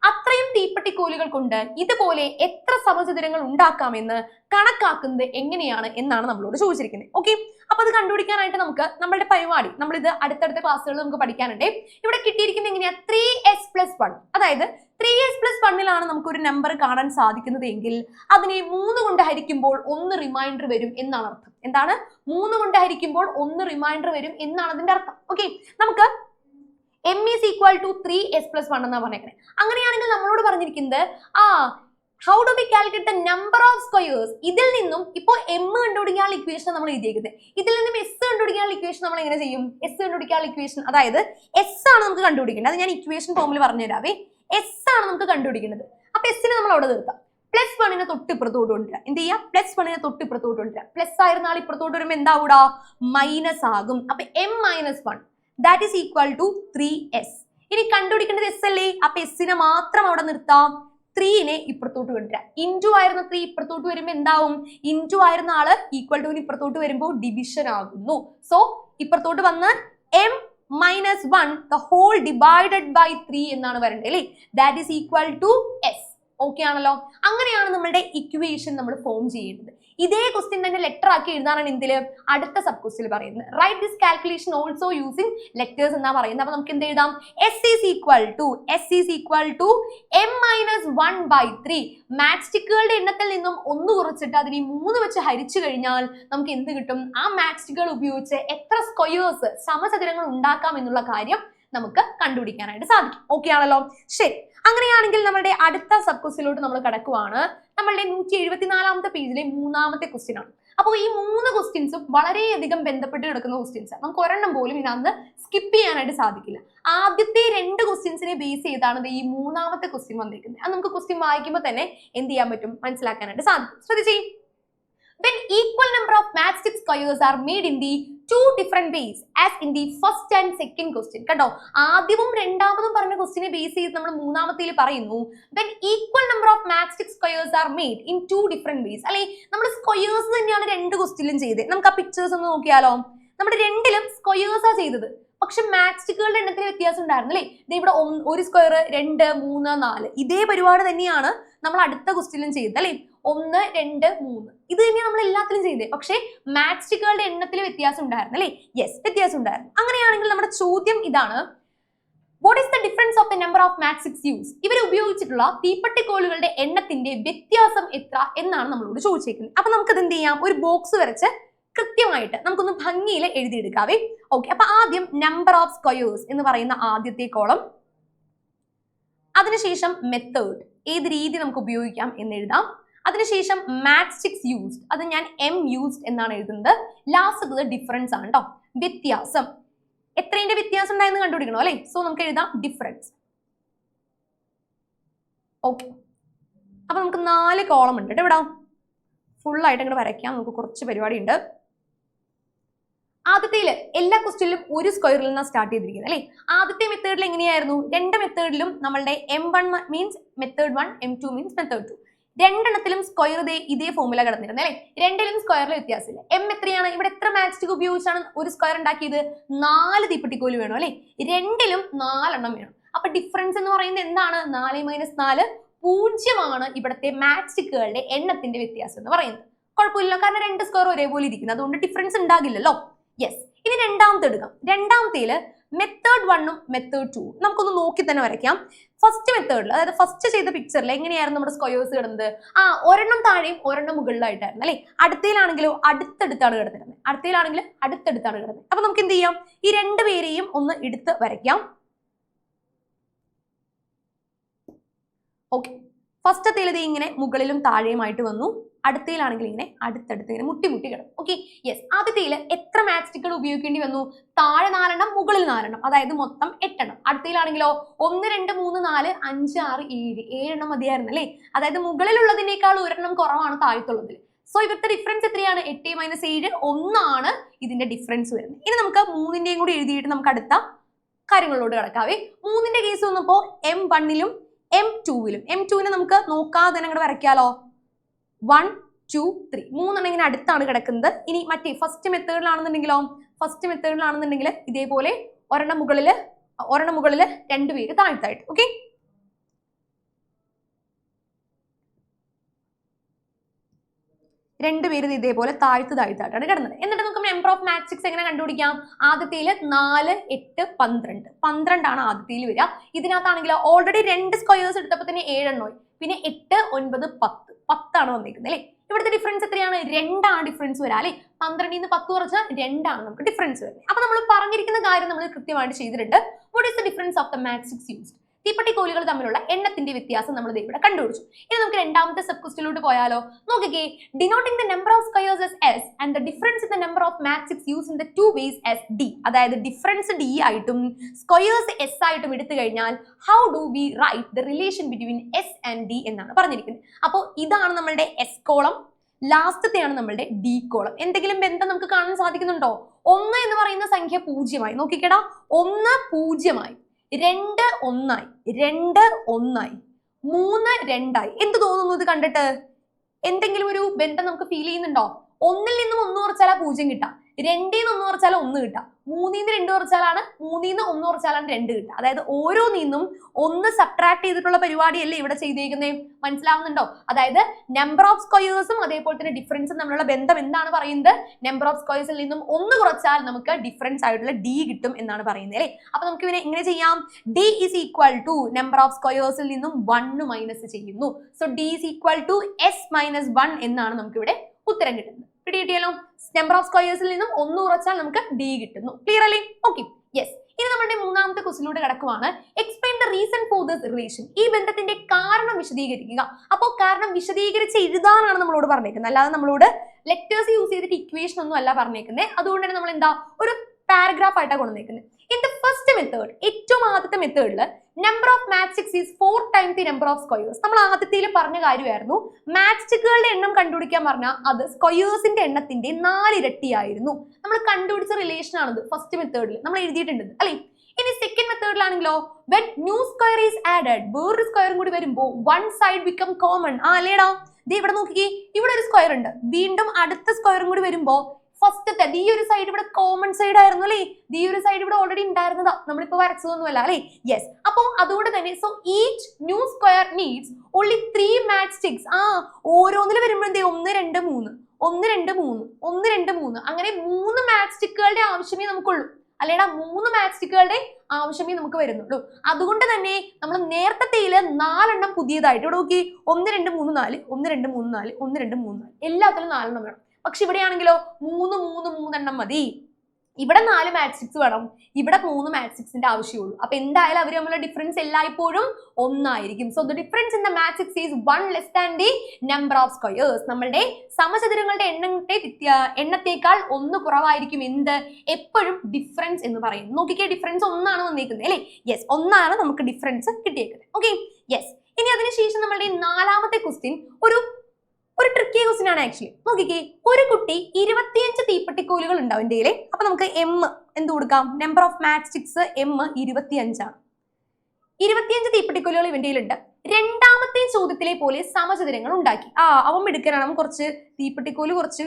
അത്രയും തീപ്പെട്ടിക്കോലുകൾ കൊണ്ട് ഇതുപോലെ എത്ര സമചതുരങ്ങൾ ഉണ്ടാക്കാമെന്ന് കണക്കാക്കുന്നത് എങ്ങനെയാണ് എന്നാണ് നമ്മളോട് ചോദിച്ചിരിക്കുന്നത്. ഓക്കെ, അപ്പൊ അത് കണ്ടുപിടിക്കാനായിട്ട് നമുക്ക് നമ്മളുടെ പരിപാടി നമ്മളിത് അടുത്തടുത്ത ക്ലാസ്സുകളിൽ നമുക്ക് പഠിക്കാനുണ്ട്. ഇവിടെ കിട്ടിയിരിക്കുന്നത് എങ്ങനെയാ? 3s + 1. അതായത് 3s + 1ലാണ് നമുക്ക് ഒരു നമ്പർ കാണാൻ സാധിക്കുന്നത് എങ്കിൽ അതിനെ 3 കൊണ്ട് ഹരിക്കുമ്പോൾ 1 റിമൈൻഡർ വരും എന്നാണ് അർത്ഥം. എന്താണ്? 3 കൊണ്ട് ഹരിക്കുമ്പോൾ 1 റിമൈൻഡർ വരും എന്നാണ് അതിന്റെ അർത്ഥം. ഓക്കെ, നമുക്ക് m is equal to 3s + 1 എന്നാ പറഞ്ഞേക്കുന്നത്. അങ്ങനെയാണെങ്കിൽ നമ്മളോട് പറഞ്ഞിരിക്കുന്നത് how do we calculate the number of squares? ഇതിൽ നിന്നും ഇപ്പോ m കണ്ടുപിടിക്കാനുള്ള ഇക്വേഷൻ നമ്മൾ എഴുതിയേക്കുന്നത്. ഇതിൽ നിന്നും s കണ്ടുപിടിക്കാനുള്ള ഇക്വേഷൻ നമ്മൾ എങ്ങനെ ചെയ്യും? s കണ്ടുപിടിക്കാനുള്ള ഇക്വേഷൻ, അതായത് s ആണ് നമുക്ക് കണ്ടുപിടിക്കേണ്ടത്. അത് ഞാൻ ഇക്വേഷൻ ഫോമിൽ പറഞ്ഞു തരാവേ. s ആണ് നമുക്ക് കണ്ടുപിടിക്കുന്നത്. അപ്പൊ s നെ നമ്മൾ അവിടെ നിർത്താം. +1നെ തൊട്ട് ഇപ്പുറത്തോട്ട് കൊണ്ടുവരാം. എന്ത് ചെയ്യാം? +1നെ തൊട്ട് ഇപ്പുറത്തോട്ട് കൊണ്ടുവരാം. പ്ലസ് ആയിരുന്നാൽ ഇപ്പുറത്തോട്ട് വരുമ്പോൾ എന്താവൂടാ? മൈനസ് ആകും. അപ്പൊ m - 1 that is equal to 3s. ഇനി കണ്ടുപിടിക്കേണ്ടത് s അല്ലേ. അപ്പൊ s നെ മാത്രം അവിടെ നിർത്താം. 3നെ ഇപ്പുറത്തോട്ട് കൊണ്ടുവരാം. ഇൻറ്റു ആയിരുന്ന 3 ഇപ്പുറത്തോട്ട് വരുമ്പോൾ എന്താവും? ഇൻറ്റു ആയിരുന്ന ആള് ഈക്വൽ ടു ഇപ്പുറത്തോട്ട് വരുമ്പോൾ ഡിവിഷൻ ആകുന്നു. സോ ഇപ്പുറത്തോട്ട് വന്ന് m - 1 the whole divided by 3 എന്നാണ് വരേണ്ടത് അല്ലേ. that is equal to s. Okay ആണല്ലോ. അങ്ങനെയാണ് നമ്മളുടെ ഇക്വേഷൻ നമ്മൾ ഫോം ചെയ്യേണ്ടത്. ഇതേ ക്വസ്റ്റ്യൻ തന്നെ ലെറ്റർ ആക്കി എഴുതാനാണ് എന്തില് അടുത്ത സബ് ക്വസ്റ്റ്യൻ പറയുന്നത്. Write this calculation also using letters എന്നാ പറയുന്നത്. അപ്പൊ നമുക്ക് എന്ത് എഴുതാം? s is equal to m - 1 by 3. മാട്രിക്സുകളുടെ എണ്ണത്തിൽ നിന്നും 1 കുറച്ചിട്ട് അതിനെ 3 വെച്ച് ഹരിച്ചു കഴിഞ്ഞാൽ നമുക്ക് എന്ത് കിട്ടും? ആ മാട്രിക്സുകൾ ഉപയോഗിച്ച് എത്ര സ്ക്വയേഴ്സ് സമചതുരങ്ങൾ ഉണ്ടാക്കാം എന്നുള്ള കാര്യം നമുക്ക് കണ്ടുപിടിക്കാനായിട്ട് സാധിക്കും. ഓക്കെ ആണല്ലോ. ശരി, അങ്ങനെയാണെങ്കിൽ നമ്മുടെ അടുത്ത സബ് ക്വസ്റ്റ്യനിലോട്ട് നമ്മൾ കടക്കുവാണ്. നമ്മളുടെ 174ാമത്തെ പേജിലെ 3ാമത്തെ ക്വസ്റ്റ്യൻ ആണ്. അപ്പോൾ ഈ 3 ക്വസ്റ്റ്യൻസും വളരെയധികം ബന്ധപ്പെട്ട് കിടക്കുന്ന ക്വസ്റ്റ്യൻസ് ആണ്. നമുക്ക് ഒരെണ്ണം പോലും ഇതിനകത്ത് സ്കിപ്പ് ചെയ്യാനായിട്ട് സാധിക്കില്ല. ആദ്യത്തെ 2 ക്വസ്റ്റ്യൻസിനെ ബേസ് ചെയ്താണ് ഈ 3ാമത്തെ ക്വസ്റ്റ്യൻ വന്നിരിക്കുന്നത്. അത് നമുക്ക് ക്വസ്റ്റ്യൻ വായിക്കുമ്പോൾ തന്നെ എന്ത് ചെയ്യാൻ പറ്റും? മനസ്സിലാക്കാനായിട്ട് സാധിക്കും. ശ്രദ്ധിച്ചേ. When equal number of matrix squares are made in the 2 different ways as in the first and second question. കണ്ടോ, ആദ്യവും രണ്ടാമതും പറഞ്ഞ ക്വസ്റ്റിനെ ബേസ് ചെയ്ത് നമ്മൾ 3ാമത്തേൽ പറയുന്നു when equal number of matrix squares are made in 2 different ways. അല്ലെ, നമ്മൾ squares തന്നെയാണ് 2 ക്വസ്റ്റിലും ചെയ്തത്. നമുക്ക് ആ പിക്ചേഴ്സ് ഒന്ന് നോക്കിയാലോ. നമ്മുടെ രണ്ടിലും സ്ക്വയേഴ്സാ ചെയ്തത്. പക്ഷെ മാറ്റ്സ്റ്റിക്കുകളുടെ എണ്ണത്തിൽ വ്യത്യാസം ഉണ്ടായിരുന്നു അല്ലേ? ഇവിടെ ഒരു സ്ക്വയർ 2 3 4 ഇതേ പരിപാടി തന്നെയാണ് നമ്മൾ അടുത്ത ക്വസ്റ്റ്യനിലും ചെയ്തത് അല്ലേ? 1 2 3 ഇത് തന്നെയാണ് നമ്മൾ എല്ലാത്തിലും ചെയ്തത്. പക്ഷേ മാറ്റ്സ്റ്റിക്കുകളുടെ എണ്ണത്തിൽ വ്യത്യാസം ഉണ്ടായിരുന്നു അല്ലേ? യെസ്, വ്യത്യാസം ഉണ്ടായിരുന്നു. അങ്ങനെയാണെങ്കിൽ നമ്മുടെ ചോദ്യം ഇതാണ്, what is the difference of the number of matchsticks use? ഇവർ ഉപയോഗിച്ചിട്ടുള്ള തീപ്പെട്ടിക്കോലുകളുടെ എണ്ണത്തിന്റെ വ്യത്യാസം എത്ര എന്നാണ് നമ്മളോട് ചോദിച്ചേക്കുന്നത്. അപ്പൊ നമുക്കത് എന്ത് ചെയ്യാം, ഒരു ബോക്സ് വരച്ച് കൃത്യമായിട്ട് നമുക്കൊന്ന് ഭംഗിയിൽ എഴുതിയെടുക്കാവേ. ഓക്കെ, അപ്പൊ ആദ്യം നമ്പർ ഓഫ് സ്ക്വയേഴ്സ് എന്ന് പറയുന്ന ആദ്യത്തെ കോളം, അതിനുശേഷം മെത്തേഡ്, ഏത് രീതി നമുക്ക് ഉപയോഗിക്കാം എന്ന് എഴുതാം. അതിനുശേഷം മാറ്റ്സ്റ്റിക്സ് യൂസ്ഡ്, അത് ഞാൻ എം യൂസ്ഡ് എന്നാണ് എഴുതുന്നത്. ലാസ്റ്റ് ഡിഫറൻസ് ആണ് കേട്ടോ, വ്യത്യാസം. എത്രയുടെ വ്യത്യാസം ഉണ്ടായെന്ന് കണ്ടുപിടിക്കണോ അല്ലെ? സോ നമുക്ക് എഴുതാം ഡിഫറൻസ്. ഓക്കെ, അപ്പൊ നമുക്ക് 4 കോളം ഉണ്ട് ഇവിടെ. ഫുൾ ആയിട്ട് അങ്ങോട്ട് വരയ്ക്കാം, നമുക്ക് കുറച്ച് പരിപാടി ഉണ്ട്. ആദ്യത്തേല് എല്ലാ ക്വസ്റ്റ്യനിലും ഒരു സ്ക്വയറിൽ നിന്നാണ് സ്റ്റാർട്ട് ചെയ്തിരിക്കുന്നത് അല്ലെ? ആദ്യത്തെ മെത്തേഡിൽ എങ്ങനെയായിരുന്നു? 2 മെത്തേഡിലും നമ്മളുടെ M1 means method 1, M2 means method 2. രണ്ടെണ്ണത്തിലും സ്ക്വയർ ഇതേ ഫോമുല കിടന്നിരുന്നത് അല്ലെ? രണ്ടിലും സ്ക്വയറിൽ വ്യത്യാസമില്ല. എം എത്രയാണ്? ഇവിടെ എത്ര മാറ്റ്സ്റ്റിക് ഉപയോഗിച്ചാണ് ഒരു സ്ക്വയർ ഉണ്ടാക്കിയത്? 4 തീപ്പെട്ടിക്കോല് വേണം അല്ലെ? രണ്ടിലും 4 എണ്ണം വേണം. അപ്പൊ ഡിഫറൻസ് എന്ന് പറയുന്നത് എന്താണ്? 4 - 4 0 ഇവിടുത്തെ മാറ്റ്സ്റ്റിക്കുകളുടെ എണ്ണത്തിന്റെ വ്യത്യാസം എന്ന് പറയുന്നത്. കുഴപ്പമില്ല, കാരണം 2 സ്ക്വയർ ഒരേപോലെ ഇരിക്കുന്നത്, അതുകൊണ്ട് ഡിഫറൻസ് ഉണ്ടാകില്ലല്ലോ. യെസ്, ഇനി രണ്ടാമത്തെ എടുക്കാം. രണ്ടാമത്തേല് മെത്തേഡ് 1ഉം മെത്തേഡ് 2 നമുക്കൊന്ന് നോക്കി തന്നെ വരയ്ക്കാം. ഫസ്റ്റ് മെത്തേഡിൽ, അതായത് ഫസ്റ്റ് ചെയ്ത പിക്ചറിൽ എങ്ങനെയായിരുന്നു നമ്മുടെ സ്ക്വയേഴ്സ് കിടന്നത്? ഒരെണ്ണം താഴെയും ഒരെണ്ണം മുകളിലായിട്ടായിരുന്നു അല്ലെ? അടുത്തയിലാണെങ്കിലോ അടുത്തടുത്താണ് കിടന്നിരുന്നത്. അടുത്തയിലാണെങ്കിൽ അടുത്തടുത്താണ് കിടന്നത്. അപ്പൊ നമുക്ക് എന്ത് ചെയ്യാം, ഈ 2 പേരെയും ഒന്ന് എടുത്ത് വരയ്ക്കാം. ഓക്കെ, ഫസ്റ്റത്തേത് ഇങ്ങനെ മുകളിലും താഴെയുമായിട്ട് വന്നു. അടുത്തയിലാണെങ്കിൽ ഇങ്ങനെ അടുത്തടുത്ത് ഇങ്ങനെ മുട്ടി കിടക്കും. Okay, yes. ആദ്യത്തേല് എത്ര മാറ്റ്സ്റ്റിക്കുകൾ ഉപയോഗിക്കേണ്ടി വന്നു? താഴെ 4 എണ്ണം, മുകളിൽ 4 എണ്ണം, അതായത് മൊത്തം 8 എണ്ണം. അടുത്തയിലാണെങ്കിലോ 1 2 3 4 5 6 7 എണ്ണം മതിയായിരുന്നു അല്ലേ? അതായത് മുകളിലുള്ളതിനേക്കാൾ ഒരെണ്ണം കുറവാണ് താഴത്തുള്ളതിൽ. സോ ഇവിടുത്തെ ഡിഫറൻസ് എത്രയാണ്? 8 - 7 1 ഇതിന്റെ ഡിഫറൻസ് വരുന്നത്. ഇനി നമുക്ക് 3ന്റെയും കൂടി എഴുതിയിട്ട് നമുക്ക് അടുത്ത കാര്യങ്ങളിലോട്ട് കിടക്കാവേ. 3ന്റെ കേസ് വന്നപ്പോ M1ലും M2ലും, M2നെ നമുക്ക് നോക്കാതെ തന്നെ അങ്ങോട്ട് വരയ്ക്കാലോ. 1 2 3 3 ഇങ്ങനെ അടുത്താണ് കിടക്കുന്നത്. ഇനി മറ്റേ ഫസ്റ്റ് മെത്തേഡിലാണെന്നുണ്ടെങ്കിൽ ഇതേപോലെ ഒരെണ്ണം മുകളില് 2 പേര് താഴ്ത്തായിട്ട്. ഓക്കെ, രണ്ടുപേര് ഇതേപോലെ താഴ്ത്തായിട്ടാണ് കിടന്നത്. എന്നിട്ട് നമുക്ക് നമ്പർ ഓഫ് മാറ്റ്സ്റ്റിക്സ് എങ്ങനെ കണ്ടുപിടിക്കാം? ആദ്യത്തേല് 4 8 12 12 ആദ്യത്തേല് വരിക. ഇതിനകത്താണെങ്കിലോ ഓൾറെഡി 2 സ്ക്വയേഴ്സ് എടുത്തപ്പോൾ തന്നെ 7 എണ്ണമായി. പിന്നെ 8 9 10 10 വന്നിരിക്കുന്നത് അല്ലേ? ഇവിടുത്തെ ഡിഫറൻസ് എത്രയാണ്? 2 ഡിഫറൻസ് വരാം അല്ലെ? 12 10 കുറച്ചാൽ 2 നമുക്ക് ഡിഫറൻസ് വരുന്നത്. അപ്പൊ നമ്മൾ പറഞ്ഞിരിക്കുന്ന കാര്യം നമ്മൾ കൃത്യമായിട്ട് ചെയ്തിട്ടുണ്ട്. What is the difference of the matchsticks used? തീപ്പെട്ടിക്കോലുകൾ തമ്മിലുള്ള എണ്ണത്തിന്റെ വ്യത്യാസം നമ്മൾ ഇവിടെ കണ്ടുപിടിച്ചു. ഇനി നമുക്ക് രണ്ടാമത്തെ സബ് ക്വസ്റ്റ്യനിലോട്ട് പോയാലോ? നോക്കിക്കേ, denoting the number of squares as S and the difference in the number of matrix used in the two ways as D. അതായത് ഡിഫറൻസ് D ആയിട്ടും സ്ക്വയേഴ്സ് S ആയിട്ടും എടുത്തു കഴിഞ്ഞാൽ how do we write the relation between S and D എന്നാണ് പറഞ്ഞിരിക്കുന്നത്. അപ്പോൾ ഇതാണ് നമ്മളുടെ S കോളം, ലാസ്റ്റത്തെയാണ് നമ്മളുടെ D കോളം. എന്തെങ്കിലും ബന്ധം നമുക്ക് കാണാൻ സാധിക്കുന്നുണ്ടോ? 1 എന്ന് പറയുന്ന സംഖ്യ 0 നോക്കിക്കേടാ, 1 0 2 1 2 1 3 2 എന്ത് തോന്നുന്നു ഇത് കണ്ടിട്ട്? എന്തെങ്കിലും ഒരു ബന്ധം നമുക്ക് ഫീൽ ചെയ്യുന്നുണ്ടോ? 1ൽ നിന്നും 1 കുറച്ചാൽ 0 കിട്ടാം, 2ൽ നിന്ന് 1 കുറച്ചാൽ 1 കിട്ടാം, 3ൽ നിന്ന് 2 കുറച്ചാലാണ് 3ൽ നിന്ന് 1 കുറച്ചാലാണ് 2 കിട്ടുക. അതായത് ഓരോന്നിന്നും 1 സബ്ട്രാക്ട് ചെയ്തിട്ടുള്ള പരിപാടിയല്ലേ ഇവിടെ ചെയ്തേക്കുന്നത്. മനസ്സിലാവുന്നുണ്ടോ? അതായത് നമ്പർ ഓഫ് സ്ക്വയേഴ്സും അതേപോലെ തന്നെ ഡിഫറൻസും തമ്മിലുള്ള ബന്ധം എന്താണ് പറയുന്നത്? നമ്പർ ഓഫ് സ്ക്വയേഴ്സിൽ നിന്നും 1 കുറച്ചാൽ നമുക്ക് ഡിഫറൻസ് ആയിട്ടുള്ള D കിട്ടും എന്നാണ് പറയുന്നത് അല്ലേ? അപ്പൊ നമുക്ക് ഇവനെ എങ്ങനെ ചെയ്യാം? D is equal to number of സ്ക്വയേഴ്സിൽ നിന്നും 1 മൈനസ് ചെയ്യുന്നു. So D is equal to S minus 1 എന്നാണ് നമുക്ക് ഇവിടെ ഉത്തരം കിട്ടുന്നത്. കിട്ടിയല്ലോ? നമ്പർ ഓഫ് സ്ക്വയേഴ്സിൽ നിന്നും 1 കുറച്ചാൽ നമുക്ക് D കിട്ടുന്നു. ക്ലിയർ അല്ലേ? Okay, yes. ഇനി നമ്മുടെ മൂന്നാമത്തെ ക്വസ്റ്റ്യനിലൂടെ കിടക്കുവാണ്. Explain the reason for this relation. ഈ ബന്ധത്തിന്റെ കാരണം വിശദീകരിക്കുക. അപ്പോൾ കാരണം വിശദീകരിച്ച് എഴുതാനാണ് നമ്മളോട് പറഞ്ഞേക്കുന്നത്, അല്ലാതെ നമ്മളോട് ലെറ്റേഴ്സ് യൂസ് ചെയ്തിട്ട് ഇക്വേഷൻ ഒന്നും അല്ല പറഞ്ഞേക്കുന്നത്. അതുകൊണ്ട് തന്നെ നമ്മൾ എന്താ ഒരു പാരഗ്രാഫ് ആയിട്ടാണ് കൊണ്ടുവന്നേക്കുന്നത്. ഇൻ ദ ഫസ്റ്റ് മെത്തേഡ്, ഏറ്റവും ആദ്യത്തെ മെത്തേഡിൽ number of matchsticks is 4 times the number of squares. നമ്മൾ ആദ്യത്തിൽ പറഞ്ഞ കാര്യമായിരുന്നു, മാറ്റ്സ്റ്റിക്കുകളുടെ എണ്ണം കണ്ടുപിടിക്കാൻ പറഞ്ഞാൽ അത് സ്ക്വയേഴ്സിന്റെ എണ്ണത്തിന്റെ 4 ഇരട്ടിയായിരുന്നു. നമ്മൾ കണ്ടുപിടിച്ച റിലേഷൻ ആണത് ഫസ്റ്റ് മെത്തേഡിൽ നമ്മൾ എഴുതിയിട്ടുണ്ട് അല്ലെ? ഇനി second മെത്തേഡിലാണെങ്കിലോ, when new square is added, വേറൊരു സ്ക്വയറും കൂടി വരുമ്പോൾ one side become common. അല്ലേടാ, ദേ ഇവിടെ നോക്കിക്കേ, ഇവിടെ ഒരു സ്ക്വയർ ഉണ്ട്, വീണ്ടും അടുത്ത സ്ക്വയറും കൂടി വരുമ്പോൾ ഫസ്റ്റത്തെ ഈ ഒരു സൈഡ് ഇവിടെ കോമൺ സൈഡ് ആയിരുന്നു അല്ലേ, ഈ ഒരു സൈഡ് ഇവിടെ ഓൾറെഡി ഉണ്ടായിരുന്നതാ, നമ്മളിപ്പോ വരച്ചതൊന്നുമല്ല അല്ലേ. യെസ്, അപ്പൊ അതുകൊണ്ട് തന്നെ so each new square needs only 3 matchsticks. ഓരോന്നിൽ വരുമ്പോൾ എന്തേ 1 2 3 1 2 3 1 2 3 അങ്ങനെ 3 മാച്ച് സ്റ്റിക്കുകളുടെ ആവശ്യമേ നമുക്കുള്ളൂ അല്ലേടാ. 3 മാച്ച് സ്റ്റിക്കുകളുടെ ആവശ്യമേ നമുക്ക് വരുന്നുള്ളൂ. അതുകൊണ്ട് തന്നെ നമ്മൾ നേരത്തെയില് 4 എണ്ണം പുതിയതായിട്ട് ഇവിടെ നോക്കി 1 2 3 4 1 2 3 4 1 2 3 4 എല്ലാത്തിലും 4 എണ്ണം വേണം. പക്ഷെ ഇവിടെയാണെങ്കിലോ 3 3 3 എണ്ണം മതി. ഇവിടെ 4 മാട്രിക്സ് വേണം, ഇവിടെ 3 മാട്രിക്സിന്റെ ആവശ്യമുള്ളൂ. അപ്പൊ എന്തായാലും അവർ തമ്മിലുള്ള ഡിഫറൻസ് എല്ലായ്പ്പോഴും 1 ആയിരിക്കും. So the difference in the matrix is 1 less than the number of squares. നമ്മളുടെ സമചതുരങ്ങളുടെ എണ്ണത്തേക്കാൾ 1 കുറവായിരിക്കും എന്ത് എപ്പോഴും ഡിഫറൻസ് എന്ന് പറയും. നോക്കിക്കേ, ഡിഫറൻസ് 1 ആണ് വന്നിരിക്കുന്നത് അല്ലേ. യെസ്, 1 ആണ് നമുക്ക് ഡിഫറൻസ് കിട്ടിയേക്കുന്നത്. Okay, yes. ഇനി അതിനുശേഷം നമ്മളുടെ 4ാമത്തെ ക്വസ്റ്റ്യൻ ഒരു ട്രിക്കി ക്വസ്റ്റ്യൻ ആണ് ആക്ച്വലി. നോക്കിക്കേ, ഒരു കുട്ടി 25 തീപ്പെട്ടിക്കോലുകൾ ഉണ്ടാവും ഇന്ത്യയിലെ. അപ്പൊ നമുക്ക് എം എന്ത് കൊടുക്കാം, number of match sticks M 25 ആണ്. 25 തീപ്പെട്ടിക്കോലുകൾ ഇന്ത്യയിലുണ്ട്. രണ്ടാമത്തെ ചോദ്യത്തിലെ പോലെ സമചതുരങ്ങൾ ഉണ്ടാക്കി. അവൻ എടുക്കാനാണ്, അവൻ കുറച്ച് തീപ്പെട്ടിക്കോല് കുറച്ച്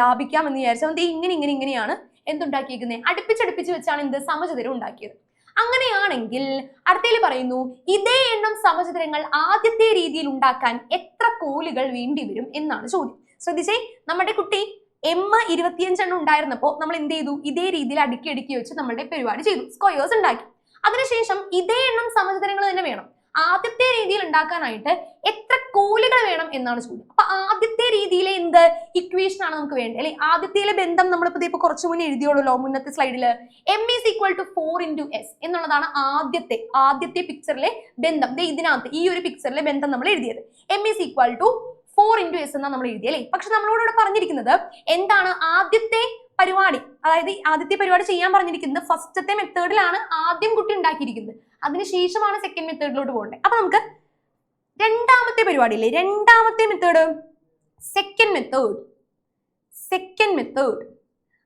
ലാഭിക്കാം എന്ന് വിചാരിച്ചു അവൻ ഇങ്ങനെയാണ് എന്തുണ്ടാക്കിയിരിക്കുന്നത്, അടുപ്പിച്ചടുപ്പിച്ച് വെച്ചാണ് എന്ത് സമചതുരം ഉണ്ടാക്കിയത്. അങ്ങനെയാണെങ്കിൽ അടുത്തതിൽ പറയുന്നു ഇതേ എണ്ണം സമചതുരങ്ങൾ ആദ്യത്തെ രീതിയിൽ ഉണ്ടാക്കാൻ എത്ര കോലുകൾ വേണ്ടി വരും എന്നാണ് ചോദ്യം. ശ്രദ്ധിച്ചേ, നമ്മുടെ കുട്ടി എം 25 എണ്ണം ഉണ്ടായിരുന്നപ്പോ നമ്മൾ എന്ത് ചെയ്തു, ഇതേ രീതിയിൽ അടുക്കി വെച്ച് നമ്മുടെ പരിപാടി ചെയ്തു, സ്ക്വയേഴ്സ് ഉണ്ടാക്കി. അതിനുശേഷം ഇതേ എണ്ണം സമചതുരങ്ങൾ തന്നെ വേണം. ആദ്യത്തെ രീതിയിൽ ഉണ്ടാക്കാനായിട്ട് എത്ര കോലുകൾ വേണം എന്നാണ് ചോദ്യം. അപ്പൊ ആദ്യത്തെ രീതിയിലെ എന്ത് ഇക്വേഷൻ ആണ് നമുക്ക് വേണ്ടത് അല്ലെ. ആദ്യത്തെ ബന്ധം നമ്മളിപ്പോ ഇപ്പൊ കുറച്ചു മുന്നേ എഴുതിയോളൂ മുന്നത്തെ സ്ലൈഡില്. M is equal to 4 × s എന്നുള്ളതാണ് ആദ്യത്തെ പിക്ചറിലെ ബന്ധം. ഇതിനകത്ത് ഈ ഒരു പിക്ചറിലെ ബന്ധം നമ്മൾ എഴുതിയത് M is equal to 4 × s എന്നാണ് നമ്മൾ എഴുതിയത് അല്ലേ. പക്ഷെ നമ്മളോട് ഇവിടെ പറഞ്ഞിരിക്കുന്നത് എന്താണ്, ആദ്യത്തെ പരിപാടി, അതായത് ആദ്യത്തെ പരിപാടി ചെയ്യാൻ പറഞ്ഞിരിക്കുന്നത് ഫസ്റ്റത്തെ മെത്തേഡിലാണ് ആദ്യം കുട്ടി ഉണ്ടാക്കിയിരിക്കുന്നത്. അതിനുശേഷമാണ് സെക്കൻഡ് മെത്തേഡിലോട്ട് പോകേണ്ടത്. അപ്പൊ നമുക്ക് രണ്ടാമത്തെ പരിപാടിയില്ലേ, രണ്ടാമത്തെ മെത്തേഡ് സെക്കൻഡ് മെത്തേഡ്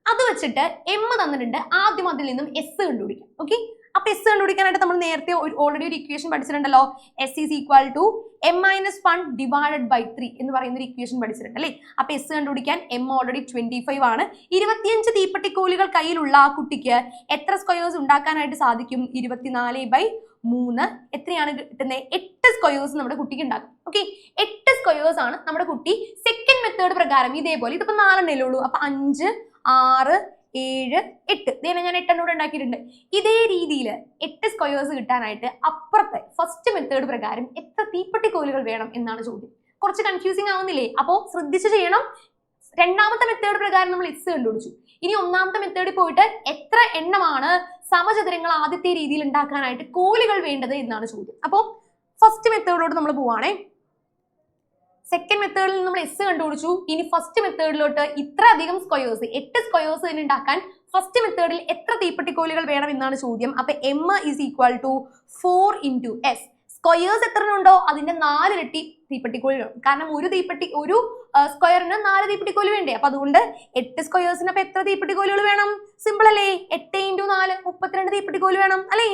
അത് വെച്ചിട്ട് എം തന്നിട്ടുണ്ട്, ആദ്യം അതിൽ നിന്നും എസ് കണ്ടുപിടിക്കാം. ഓക്കെ, അപ്പൊ എസ് കണ്ടുപിടിക്കാനായിട്ട് നമ്മൾ നേരത്തെ ഓൾറെഡി ഒരു ഇക്വേഷൻ പഠിച്ചിട്ടുണ്ടല്ലോ. S is equal to m - 1 divided by 3 എന്ന് പറയുന്ന ഒരു ഇക്വേഷൻ പഠിച്ചിട്ടുണ്ട് അല്ലേ. അപ്പൊ എസ് കണ്ടുപിടിക്കാൻ എം ഓൾറെഡി 25 ആണ്. 25 തീപ്പെട്ടിക്കോലുകൾ കയ്യിലുള്ള ആ കുട്ടിക്ക് എത്ര സ്ക്വയേഴ്സ് ഉണ്ടാക്കാനായിട്ട് സാധിക്കും, 24/3 എത്രയാണ് കിട്ടുന്നത്, 8 സ്ക്വയേഴ്സ് നമ്മുടെ കുട്ടിക്ക് ഉണ്ടാക്കും. ഓക്കെ, 8 സ്ക്വയേഴ്സ് ആണ് നമ്മുടെ കുട്ടി സെക്കൻഡ് മെത്തേഡ് പ്രകാരം ഇതേപോലെ, ഇതിപ്പോ 4 എണ്ണല്ലേ ഉള്ളൂ, അപ്പൊ 5 6 7 8 ഇതേ ഞാൻ 8 എണ്ണൂടെ ഉണ്ടാക്കിയിട്ടുണ്ട്. ഇതേ രീതിയിൽ 8 സ്ക്വയേഴ്സ് കിട്ടാനായിട്ട് അപ്പുറത്തെ ഫസ്റ്റ് മെത്തേഡ് പ്രകാരം എത്ര തീപ്പെട്ടിക്കോലുകൾ വേണം എന്നാണ് ചോദ്യം. കുറച്ച് കൺഫ്യൂസിങ് ആവുന്നില്ലേ? അപ്പോ ശ്രദ്ധിച്ചു ചെയ്യണം. രണ്ടാമത്തെ മെത്തേഡ് പ്രകാരം നമ്മൾ എസ് കണ്ടുപിടിച്ചു. ഇനി ഒന്നാമത്തെ മെത്തേഡിൽ പോയിട്ട് എത്ര എണ്ണമാണ് സമചതുരങ്ങൾ ആദ്യത്തെ രീതിയിൽ ഉണ്ടാക്കാനായിട്ട് കോലുകൾ വേണ്ടത് എന്നാണ് ചോദ്യം. അപ്പോൾ ഫസ്റ്റ് മെത്തേഡിലോട്ട് നമ്മൾ പോവാണേ. സെക്കൻഡ് മെത്തേഡിൽ നമ്മൾ എസ് കണ്ടുപിടിച്ചു. ഇനി ഫസ്റ്റ് മെത്തേഡിലോട്ട് ഇത്ര അധികം സ്ക്വയേഴ്സ് 8 സ്ക്വയേഴ്സ് തന്നെ ഉണ്ടാക്കാൻ ഫസ്റ്റ് മെത്തേഡിൽ എത്ര തീപ്പെട്ടിക്കോലുകൾ വേണം എന്നാണ് ചോദ്യം. അപ്പൊ M is equal to 4 × s. Squares എത്ര ഉണ്ടോ അതിന്റെ 4 ഇരട്ടി തീപ്പെട്ടിക്കോല് വേണം. കാരണം ഒരു സ്ക്വയറിന് 4 തീപ്പെട്ടിക്കോല് വേണ്ടേ. അപ്പൊ അതുകൊണ്ട് 8 സ്ക്വയേഴ്സിന് അപ്പൊ എത്ര തീപ്പെട്ടിക്കോലുകൾ വേണം, സിമ്പിൾ അല്ലേ, 8 × 4 32 തീപ്പെട്ടിക്കോല് വേണം അല്ലേ.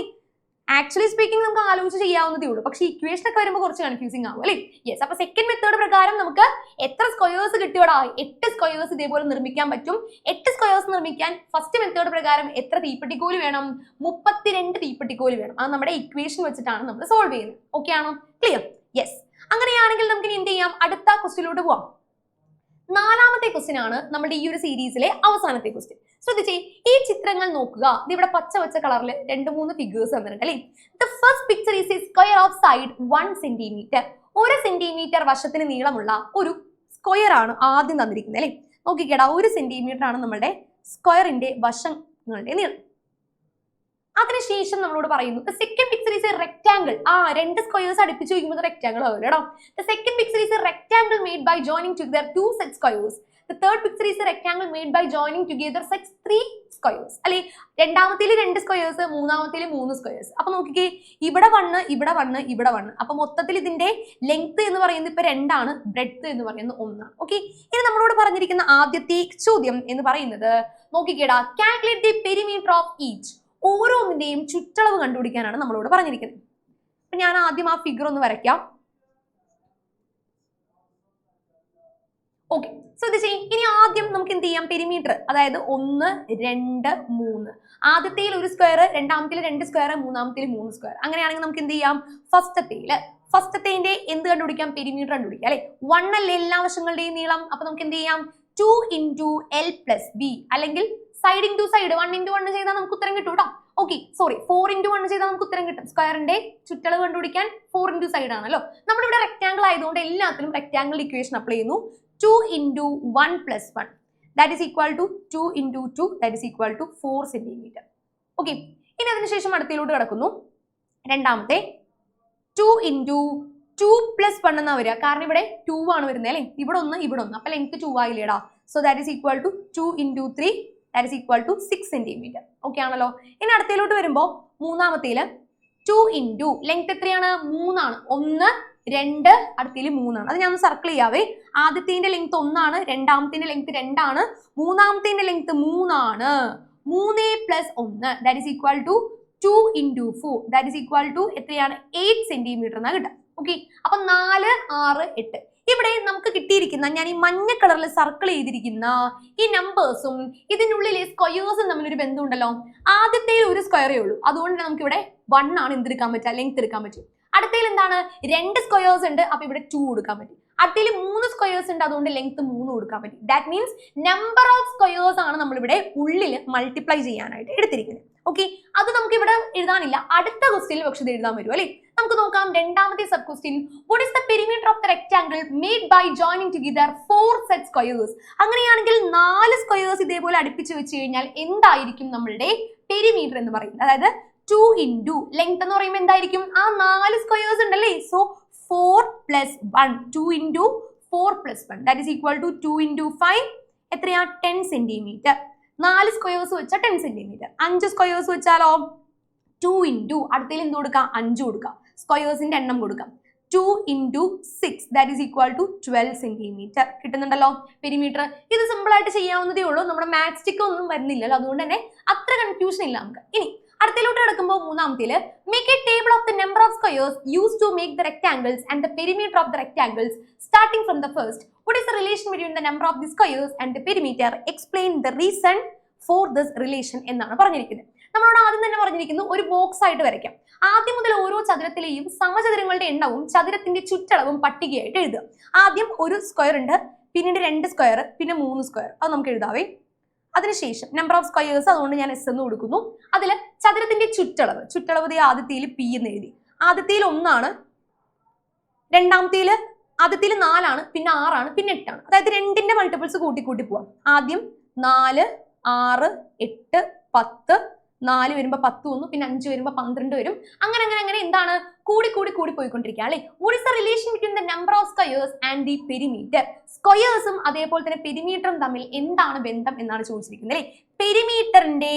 ആക്ച്വലി സ്പീക്കിംഗ് നമുക്ക് ആലോചിച്ച് ചെയ്യാവുന്നതേ ഉള്ളൂ, പക്ഷേ ഇക്വേഷൻ ഒക്കെ വരുമ്പോൾ കുറച്ച് കൺഫ്യൂസിംഗ് ആവും അല്ലേ. യെസ്, അപ്പൊ സെക്കൻഡ് മെത്തേഡ് പ്രകാരം നമുക്ക് എത്ര സ്ക്വയേഴ്സ് കിട്ടിയോടാ, 8 സ്ക്വയേഴ്സ് ഇതേപോലെ നിർമ്മിക്കാൻ പറ്റും. 8 സ്ക്വയേഴ്സ് നിർമ്മിക്കാൻ ഫസ്റ്റ് മെത്തേഡ് പ്രകാരം എത്ര തീപ്പെട്ടിക്കോല് വേണം, 32 തീപ്പെട്ടിക്കോല് വേണം. അത് നമ്മുടെ ഇക്വേഷൻ വെച്ചിട്ടാണ് നമ്മൾ സോൾവ് ചെയ്യുന്നത്. ഓക്കെ ആണോ, ക്ലിയർ? യെസ്, അങ്ങനെയാണെങ്കിൽ നമുക്ക് ഇനി എന്ത് ചെയ്യാം, അടുത്ത ക്വസ്റ്റ്യനിലോട്ട് പോവാം. 4ാമത്തെ ക്വസ്റ്റ്യൻ ആണ് നമ്മുടെ ഈ ഒരു സീരീസിലെ അവസാനത്തെ ക്വസ്റ്റ്യൻ. ശ്രദ്ധിച്ചേ, ഈ ചിത്രങ്ങൾ നോക്കുക. ഇവിടെ പച്ച കളറിൽ 2-3 ഫിഗേഴ്സ് തന്നിട്ടുണ്ട് അല്ലേ. The first picture is a square of side 1 centimetre. 1 centimetre വശത്തിന് നീളമുള്ള ഒരു സ്ക്വയർ ആണ് ആദ്യം തന്നിരിക്കുന്നത് അല്ലേ. നോക്കിക്കേടാ, 1 സെന്റിമീറ്റർ ആണ് നമ്മുടെ സ്ക്വയറിന്റെ വശങ്ങളുടെ നീളം. അതിനുശേഷം നമ്മളോട് പറയുന്നു second picture is a rectangle. 2 squares അടുപ്പിച്ച് വയ്ക്കുമ്പോൾ റെക്ടാംഗിൾ ആവില്ല കേട്ടോ. The second picture is a rectangle made by joining together 2 set squares. The third picture is a rectangle made by joining together sets 3 squares അല്ലെ. രണ്ടാമത്തേല് 2 squares, മൂന്നാമത്തേല് 3 squares. അപ്പൊ നോക്കിക്കേ, ഇവിടെ 1 ഇവിടെ 1 ഇവിടെ 1. അപ്പൊ മൊത്തത്തിൽ ഇതിന്റെ ലെങ്ത് എന്ന് പറയുന്നത് ഇപ്പൊ 2 ആണ്, ബ്രെഡ്ത്ത് എന്ന് പറയുന്നത് 1 ആണ്. ഓക്കെ, ഇനി നമ്മളോട് പറഞ്ഞിരിക്കുന്ന ആദ്യത്തെ ചോദ്യം എന്ന് പറയുന്നത് നോക്കിക്കേടാ, calculate the perimeter of each. ഓരോന്നിന്റെയും ചുറ്റളവ് കണ്ടുപിടിക്കാനാണ് നമ്മളോട് പറഞ്ഞിരിക്കുന്നത്. അപ്പൊ ഞാൻ ആദ്യം ആ ഫിഗർ ഒന്ന് വരയ്ക്കാം. ഓക്കെ, ശ്രദ്ധിച്ചേ. ഇനി ആദ്യം നമുക്ക് എന്ത് ചെയ്യാം, പെരിമീറ്റർ, അതായത് 1, 2, 3. ആദ്യത്തേൽ ഒരു സ്ക്വയർ, രണ്ടാമത്തേൽ 2 സ്ക്വയർ, മൂന്നാമത്തേൽ 3 സ്ക്വയർ. അങ്ങനെയാണെങ്കിൽ നമുക്ക് എന്ത് ചെയ്യാം, ഫസ്റ്റത്തേന്റെ എന്ത് കണ്ടുപിടിക്കാം, പെരിമീറ്റർ കണ്ടുപിടിക്കാം അല്ലെ. 1 അല്ലേ എല്ലാ വശങ്ങളുടെയും നീളം. അപ്പൊ നമുക്ക് എന്ത് ചെയ്യാം, 2 into L plus B, അല്ലെങ്കിൽ സൈഡ് ഇൻറ്റു സൈഡ് 1 into 1 ചെയ്താൽ നമുക്ക് ഉത്തരം കിട്ടും കേട്ടോ. ഓക്കെ, സോറി, 4 into 1 ചെയ്താൽ നമുക്ക് ഉത്തരം കിട്ടും. സ്ക്വയറിന്റെ ചുറ്റളവ് കണ്ടുപിടിക്കാൻ 4 into സൈഡ് ആണല്ലോ. നമ്മുടെ ഇവിടെ റെക്ടാംഗിൾ ആയതുകൊണ്ട് എല്ലാത്തിലും റെക്ടാംഗിൾ ഇക്വേഷൻ അപ്ലൈ ചെയ്യുന്നു. 2 into 1 plus 1, that is equal to 2 into 2, that is equal to 4 centimeter. Okay, ഇനി അതിനുശേഷം അടുത്തയിലോട്ട് കിടക്കുന്നു. രണ്ടാമത്തെ 2 into 2 plus 1 എന്നാ വരിക, കാരണം ഇവിടെ 2 ആണ് വരുന്നത് അല്ലേ. ഇവിടെ 1, അപ്പൊ ലെങ്ത് 2 ആയില്ലേടാ. So that is equal to 2 into 3, that is equal to 6 centimeter. Okay ആണല്ലോ. ഇനി അടുത്തയിലോട്ട് വരുമ്പോ മൂന്നാമത്തേല് 2 into ലെങ്ത് എത്രയാണ്, 3 ആണ്. 1, 2, അടുത്തതിൽ 3 ആണ്. അത് ഞാൻ ഒന്ന് സർക്കിൾ ചെയ്യാവേ. ആദ്യത്തിന്റെ ലെങ്ത് 1 ആണ്, രണ്ടാമത്തിന്റെ ലെങ്ത് 2 ആണ്, മൂന്നാമത്തിന്റെ ലെങ്ത് 3 ആണ്. 3 plus 1, that is equal to 2 into 4, that is equal to എത്രയാണ്, 8 centimeter എന്നാ കിട്ടുക. ഓക്കെ, അപ്പൊ 4, 6, 8. ഇവിടെ നമുക്ക് കിട്ടിയിരിക്കുന്ന, ഞാൻ ഈ മഞ്ഞ കളറിൽ സർക്കിൾ ചെയ്തിരിക്കുന്ന ഈ നമ്പേഴ്സും ഇതിനുള്ളിലെ സ്ക്വയേഴ്സും തമ്മിലൊരു ബന്ധമുണ്ടല്ലോ. ആദ്യത്തേൽ ഒരു സ്ക്വയറേ ഉള്ളൂ, അതുകൊണ്ട് നമുക്ക് ഇവിടെ 1 ആണ് എന്തെടുക്കാൻ പറ്റുക, ലെങ്ത് എടുക്കാൻ പറ്റും. അടുത്തതിൽ എന്താണ്, 2 സ്ക്വയേഴ്സ് ഉണ്ട്, അപ്പൊ ഇവിടെ 2 കൊടുക്കാൻ പറ്റും. അടുത്തതിൽ 3 സ്ക്വയേഴ്സ് ഉണ്ട്, അതുകൊണ്ട് ലെങ്ത് 3 കൊടുക്കാൻ പറ്റും. That means number of squares ആണ് നമ്മളിവിടെ ഉള്ളിൽ മൾട്ടിപ്ലൈ ചെയ്യാനായിട്ട് എടുത്തിരിക്കുന്നത്. ഓക്കെ, അത് നമുക്ക് ഇവിടെ എഴുതാനില്ല, അടുത്ത ക്വസ്റ്റ്യനിൽ പക്ഷെ ഇത് എഴുതാൻ വരും അല്ലെ. നമുക്ക് നോക്കാം രണ്ടാമത്തെ sub question. What is the perimeter of the rectangle made by joining together 4 set squares? അങ്ങനെയാണെങ്കിൽ 4 സ്ക്വയേഴ്സ് ഇതേപോലെ അടുപ്പിച്ച് വെച്ച് കഴിഞ്ഞാൽ എന്തായിരിക്കും നമ്മളുടെ പെരിമീറ്റർ എന്ന് പറയുന്നത്? അതായത് 2 into ലെങ്ത് എന്ന് പറയുമ്പോൾ എന്തായിരിക്കും, ആ 4 സ്ക്വയേഴ്സ് ഉണ്ടല്ലേ. So 4 plus 1, 2 into 4 plus 1, that is equal to 2 into 5, എത്രയാ, 10 centimeter. 4 സ്ക്വയേഴ്സ് വെച്ചാൽ 10 centimeter. 5 സ്ക്വയേഴ്സ് വെച്ചാലോ 2 into അടുത്തതിൽ എന്ത് കൊടുക്കാം, 5 കൊടുക്കാം, സ്ക്വയേഴ്സിന്റെ എണ്ണം കൊടുക്കാം. 2 into 6, that is equal to 12 centimeter. കിട്ടുന്നുണ്ടല്ലോ perimeter. ഇത് സിമ്പിൾ ആയിട്ട് ചെയ്യാവുന്നതേ ഉള്ളൂ, നമ്മുടെ മാത്സ്റ്റിക് ഒന്നും വരുന്നില്ലല്ലോ, അതുകൊണ്ട് തന്നെ അത്ര കൺഫ്യൂഷൻ ഇല്ല നമുക്ക്. ഇനി അടുത്തയിലോട്ട് കിടക്കുമ്പോൾ മൂന്നാമത്തേല് make a table of the number of squares use to make the rectangles and the perimeter of the rectangles starting from the first. What is the relation between the number of the squares and the perimeter? Explain the reason for this relation എന്നാണ് പറഞ്ഞിരിക്കുന്നത്. നമ്മളോട് ആദ്യം തന്നെ പറഞ്ഞിരിക്കുന്നു ഒരു box ആയിട്ട് വരയ്ക്കാം. ആദ്യം മുതൽ ഓരോ ചതുരത്തിലെയും സമചതുരങ്ങളുടെ എണ്ണവും ചതുരത്തിന്റെ ചുറ്റളവും പട്ടികയായിട്ട് എഴുതുക. ആദ്യം ഒരു സ്ക്വയർ ഉണ്ട്, പിന്നീട് 2 സ്ക്വയർ, പിന്നെ 3 സ്ക്വയർ. അത് നമുക്ക് എഴുതാവേ. അതിനുശേഷം നമ്പർ ഓഫ് സ്ക്വയേഴ്സ്, അതുകൊണ്ട് ഞാൻ S എന്ന് കൊടുക്കുന്നു. അതിൽ ചതുരത്തിന്റെ ചുറ്റളവ് ആദ്യത്തേൽ P എന്ന് എഴുതി. ആദ്യത്തേൽ 1 ആണ്, രണ്ടാമത്തേൽ ആദ്യത്തേൽ 4 ആണ്, പിന്നെ 6 ആണ്, പിന്നെ 8 ആണ്. അതായത് 2ന്റെ മൾട്ടിപ്പിൾസ് കൂട്ടി പോവാം. ആദ്യം 4, 6, 8, 10, 4 വരുമ്പോ 10 വന്നു, പിന്നെ 5 വരുമ്പോ 12 വരും. അങ്ങനെ എന്താണ് കൂടി പോയിക്കൊണ്ടിരിക്കുക അല്ലെ. What is the relation between the number of squares and the perimeter? സ്ക്വയേഴ്സും അതേപോലെ തന്നെ പെരിമീറ്ററും തമ്മിൽ എന്താണ് ബന്ധം എന്നാണ് ചോദിച്ചിരിക്കുന്നത് അല്ലെ. പെരിമീറ്ററിന്റെ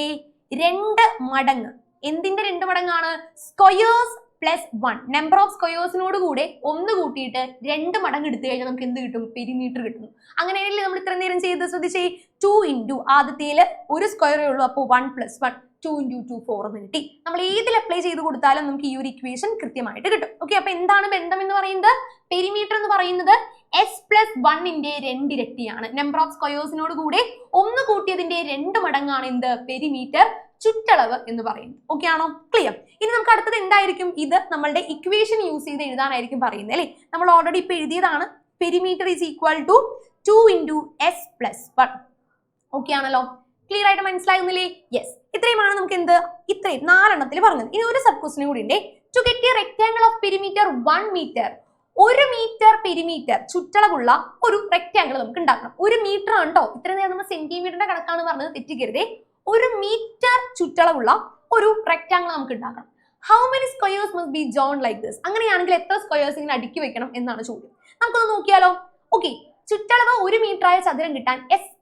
2 മടങ്ങ്, എന്തിന്റെ 2 മടങ്ങാണ്? സ്ക്വയേഴ്സ് പ്ലസ് 1, നമ്പർ ഓഫ് സ്ക്വയേഴ്സിനോട് കൂടെ 1 കൂട്ടിയിട്ട് 2 മടങ്ങ് എടുത്തു കഴിഞ്ഞാൽ നമുക്ക് എന്ത് കിട്ടും? പെരിമീറ്റർ കിട്ടും. അങ്ങനെയല്ലേ നമ്മൾ ഇത്ര നേരം ചെയ്ത് ശ്രദ്ധിച്ചേ. 2 into ആദ്യത്തേൽ ഒരു സ്ക്വയറേ ഉള്ളൂ, അപ്പോൾ 1 plus 1, 2 into 2, 4 എന്ന് കിട്ടി. നമ്മൾ ഏതിൽ അപ്ലൈ ചെയ്ത് കൊടുത്താലും നമുക്ക് ഈ ഒരു ഇക്വേഷൻ കൃത്യമായിട്ട് കിട്ടും. ഓക്കെ, അപ്പൊ എന്താണ് ബന്ധം എന്ന് പറയുന്നത്? പെരിമീറ്റർ എന്ന് പറയുന്നത് S+1ന്റെ 2 ഇരട്ടിയാണ്. നമ്പർ ഓഫ് സ്ക്വയേഴ്സിനോട് കൂടെ 1 കൂട്ടിയതിന്റെ 2 മടങ്ങാണ് എന്ത്? പെരിമീറ്റർ, ചുറ്റളവ് എന്ന് പറയുന്നത്. ഓക്കെ ആണോ? ക്ലിയർ? ഇനി നമുക്ക് അടുത്തത് എന്തായിരിക്കും? ഇത് നമ്മളുടെ ഇക്വേഷൻ യൂസ് ചെയ്ത് എഴുതാനായിരിക്കും പറയുന്നത് അല്ലെ. നമ്മൾ ഓൾറെഡി ഇപ്പൊ എഴുതിയതാണ്. Perimeter is equal to 2 into S+1. Okay ആണല്ലോ? ക്ലിയർ ആയിട്ട് മനസ്സിലാകുന്നില്ലേ? യെസ്, ഇത്രയുമാണ് നമുക്ക് ഇത്രയും 4 എണ്ണത്തിൽ പറഞ്ഞത്. ഇനി ഒരു സബ് ക്വസ്റ്റ്യൻ കൂടി ഉണ്ട്. To get a rectangle of perimeter 1 meter, 1 metre perimeter ചുറ്റളവുള്ള ഒരു റെക്ടാംഗിൾ നമുക്ക് ഉണ്ടാക്കണം. 1 മീറ്റർ ആണ് കേട്ടോ. ഇത്രയും നേരം നമ്മൾ സെന്റിമീറ്ററിന്റെ കണക്കാണ് പറഞ്ഞത്, തെറ്റിക്കരുതേ. 1 മീറ്റർ ചുറ്റളവുള്ള ഒരു റെക്ടാംഗിൾ നമുക്ക് ഉണ്ടാക്കണം. How many squares must be joined like this? അങ്ങനെയാണെങ്കിൽ എത്ര സ്ക്വയേഴ്സ് ഇങ്ങനെ അടുക്കി വെക്കണം എന്നാണ് ചോദ്യം. നമുക്കൊന്ന് നോക്കിയാലോ. ഓക്കെ, ചുറ്റളവ് 1 മീറ്റർ ആയ ചതുരം കിട്ടാൻ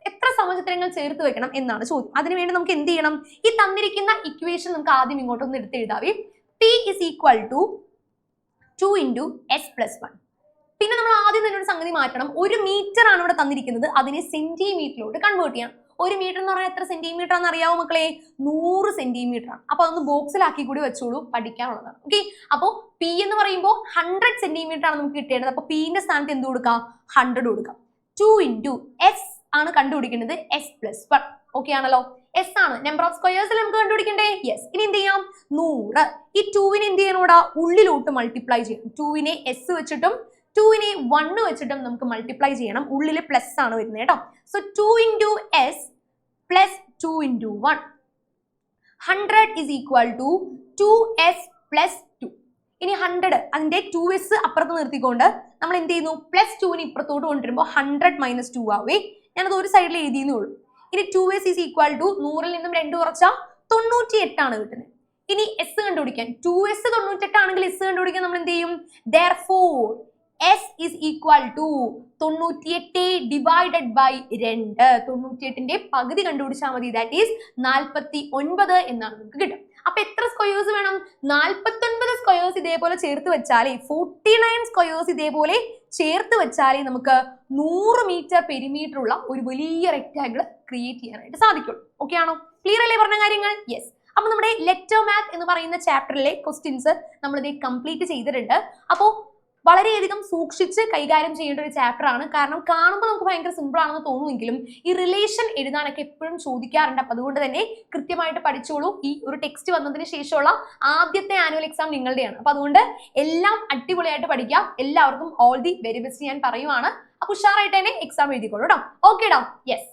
എത്ര സമചതുരങ്ങൾ ചേർത്ത് വെക്കണം എന്നാണ് ചോദ്യം. അതിനുവേണ്ടി നമുക്ക് എന്ത് ചെയ്യണം? ഈ തന്നിരിക്കുന്ന ഇക്വേഷൻ നമുക്ക് ആദ്യം ഇങ്ങോട്ടൊന്ന് എടുത്ത് എഴുതാവേ. P is equal to 2 into S+1. പിന്നെ നമ്മൾ ആദ്യം തന്നെ ഒരു സംഗതി മാറ്റണം. 1 മീറ്റർ ആണ് ഇവിടെ തന്നിരിക്കുന്നത്, അതിനെ സെന്റിമീറ്ററിലോട്ട് കൺവേർട്ട് ചെയ്യണം. 1 മീറ്റർ എന്ന് പറഞ്ഞാൽ എത്ര സെന്റിമീറ്റർ ആണെന്ന് അറിയാവോ മക്കളെ? 100 സെന്റിമീറ്റർ ആണ്. അപ്പൊ അതൊന്ന് ബോക്സിലാക്കി കൂടി വെച്ചോളൂ, പഠിക്കാനുള്ളതാണ്. ഓക്കെ, അപ്പോൾ P എന്ന് പറയുമ്പോൾ 100 സെന്റിമീറ്റർ ആണ് നമുക്ക് കിട്ടേണ്ടത്. അപ്പൊ Pന്റെ സ്ഥാനത്ത് എന്ത് കൊടുക്കാം? 100 കൊടുക്കാം. 2 into s ആണ് കണ്ടുപിടിക്കേണ്ടത് s+1. ഓക്കെ ആണല്ലോ? എസ് ആണ് നമ്പർ ഓഫ് സ്ക്വയേഴ്സിൽ നമുക്ക് കണ്ടുപിടിക്കണ്ടേ? യെസ്. ഇനി എന്ത് ചെയ്യാം? 100. ഈ 2വിനെ എന്ത് ചെയ്യണോടാ? ഉള്ളിലോട്ട് മൾട്ടിപ്ലൈ ചെയ്യണം. 2വിനെ s വെച്ചിട്ടും 2വിനെ 1 വെച്ചിട്ടും നമുക്ക് മൾട്ടിപ്ലൈ ചെയ്യണം. ഉള്ളിൽ പ്ലസ് ആണ് വരുന്നത് കേട്ടോ. So 2 into s plus 2 into 1. 100 is equal to 2s plus 2. ഇനി 100 അതിന്റെ 2s അപ്പുറത്ത് നിർത്തിക്കൊണ്ട് നമ്മൾ എന്ത് ചെയ്യുന്നു? പ്ലസ് 2വിനെ ഇപ്പുറത്തോട്ട് കൊണ്ടുവരുമ്പോൾ 100 minus 2 ആവേ. ഞാനത് ഒരു സൈഡിൽ എഴുതിയെന്നേ ഉള്ളൂ. ഇനി 2s is equal to 100ൽ നിന്നും 2 കുറച്ചാൽ 98 ആണ് കിട്ടുന്നത്. ഇനി s കണ്ടുപിടിക്കാൻ 2s 98 ആണെങ്കിൽ s കണ്ടുപിടിക്കാൻ നമ്മൾ എന്ത് ചെയ്യും? Therefore s is equal to 98 divided by 2. 98ന്റെ പകുതി കണ്ടുപിടിച്ചാൽ മതി. ദാറ്റ് ഈസ് 49 എന്നാണ് നമുക്ക് കിട്ടും. അപ്പൊ എത്ര സ്ക്വയേഴ്സ് വേണം? 49 സ്ക്വയേഴ്സ് ഇതേപോലെ ചേർത്ത് വെച്ചാലേ 49 സ്ക്വയേഴ്സ് ഇതേപോലെ ചേർത്ത് വെച്ചാലേ നമുക്ക് 100 മീറ്റർ പെരിമീറ്റർ ഉള്ള ഒരു വലിയ റെക്ടാങ്കിൾ ക്രിയേറ്റ് ചെയ്യാനായിട്ട് സാധിക്കുള്ളൂ. ഓക്കെ ആണോ? ക്ലിയർ അല്ലേ പറഞ്ഞ കാര്യങ്ങൾ? യെസ്. അപ്പൊ നമ്മുടെ ലെറ്റർ മാത്ത് എന്ന് പറയുന്ന ചാപ്റ്ററിലെ ക്വസ്റ്റ്യൻസ് നമ്മളിത് കംപ്ലീറ്റ് ചെയ്തിട്ടുണ്ട്. അപ്പോൾ വളരെയധികം സൂക്ഷിച്ച് കൈകാര്യം ചെയ്യേണ്ട ഒരു ചാപ്റ്റർ ആണ്. കാരണം കാണുമ്പോൾ നമുക്ക് ഭയങ്കര സിമ്പിൾ ആണെന്ന് തോന്നുമെങ്കിലും ഈ റിലേഷൻ എഴുതാനൊക്കെ എപ്പോഴും ചോദിക്കാറുണ്ട്. അപ്പൊ അതുകൊണ്ട് തന്നെ കൃത്യമായിട്ട് പഠിച്ചോളൂ. ഈ ഒരു ടെക്സ്റ്റ് വന്നതിന് ശേഷമുള്ള ആദ്യത്തെ ആനുവൽ എക്സാം നിങ്ങളുടെയാണ്. അപ്പൊ അതുകൊണ്ട് എല്ലാം അടിപൊളിയായിട്ട് പഠിക്കാം. എല്ലാവർക്കും ഓൾ ദി വെരി ബെസ്റ്റ് ഞാൻ പറയുവാണ്. അപ്പൊ ഉഷാറായിട്ട് തന്നെ എക്സാം എഴുതിക്കോളൂ കേട്ടോ. ഓക്കേടാ? യെസ്.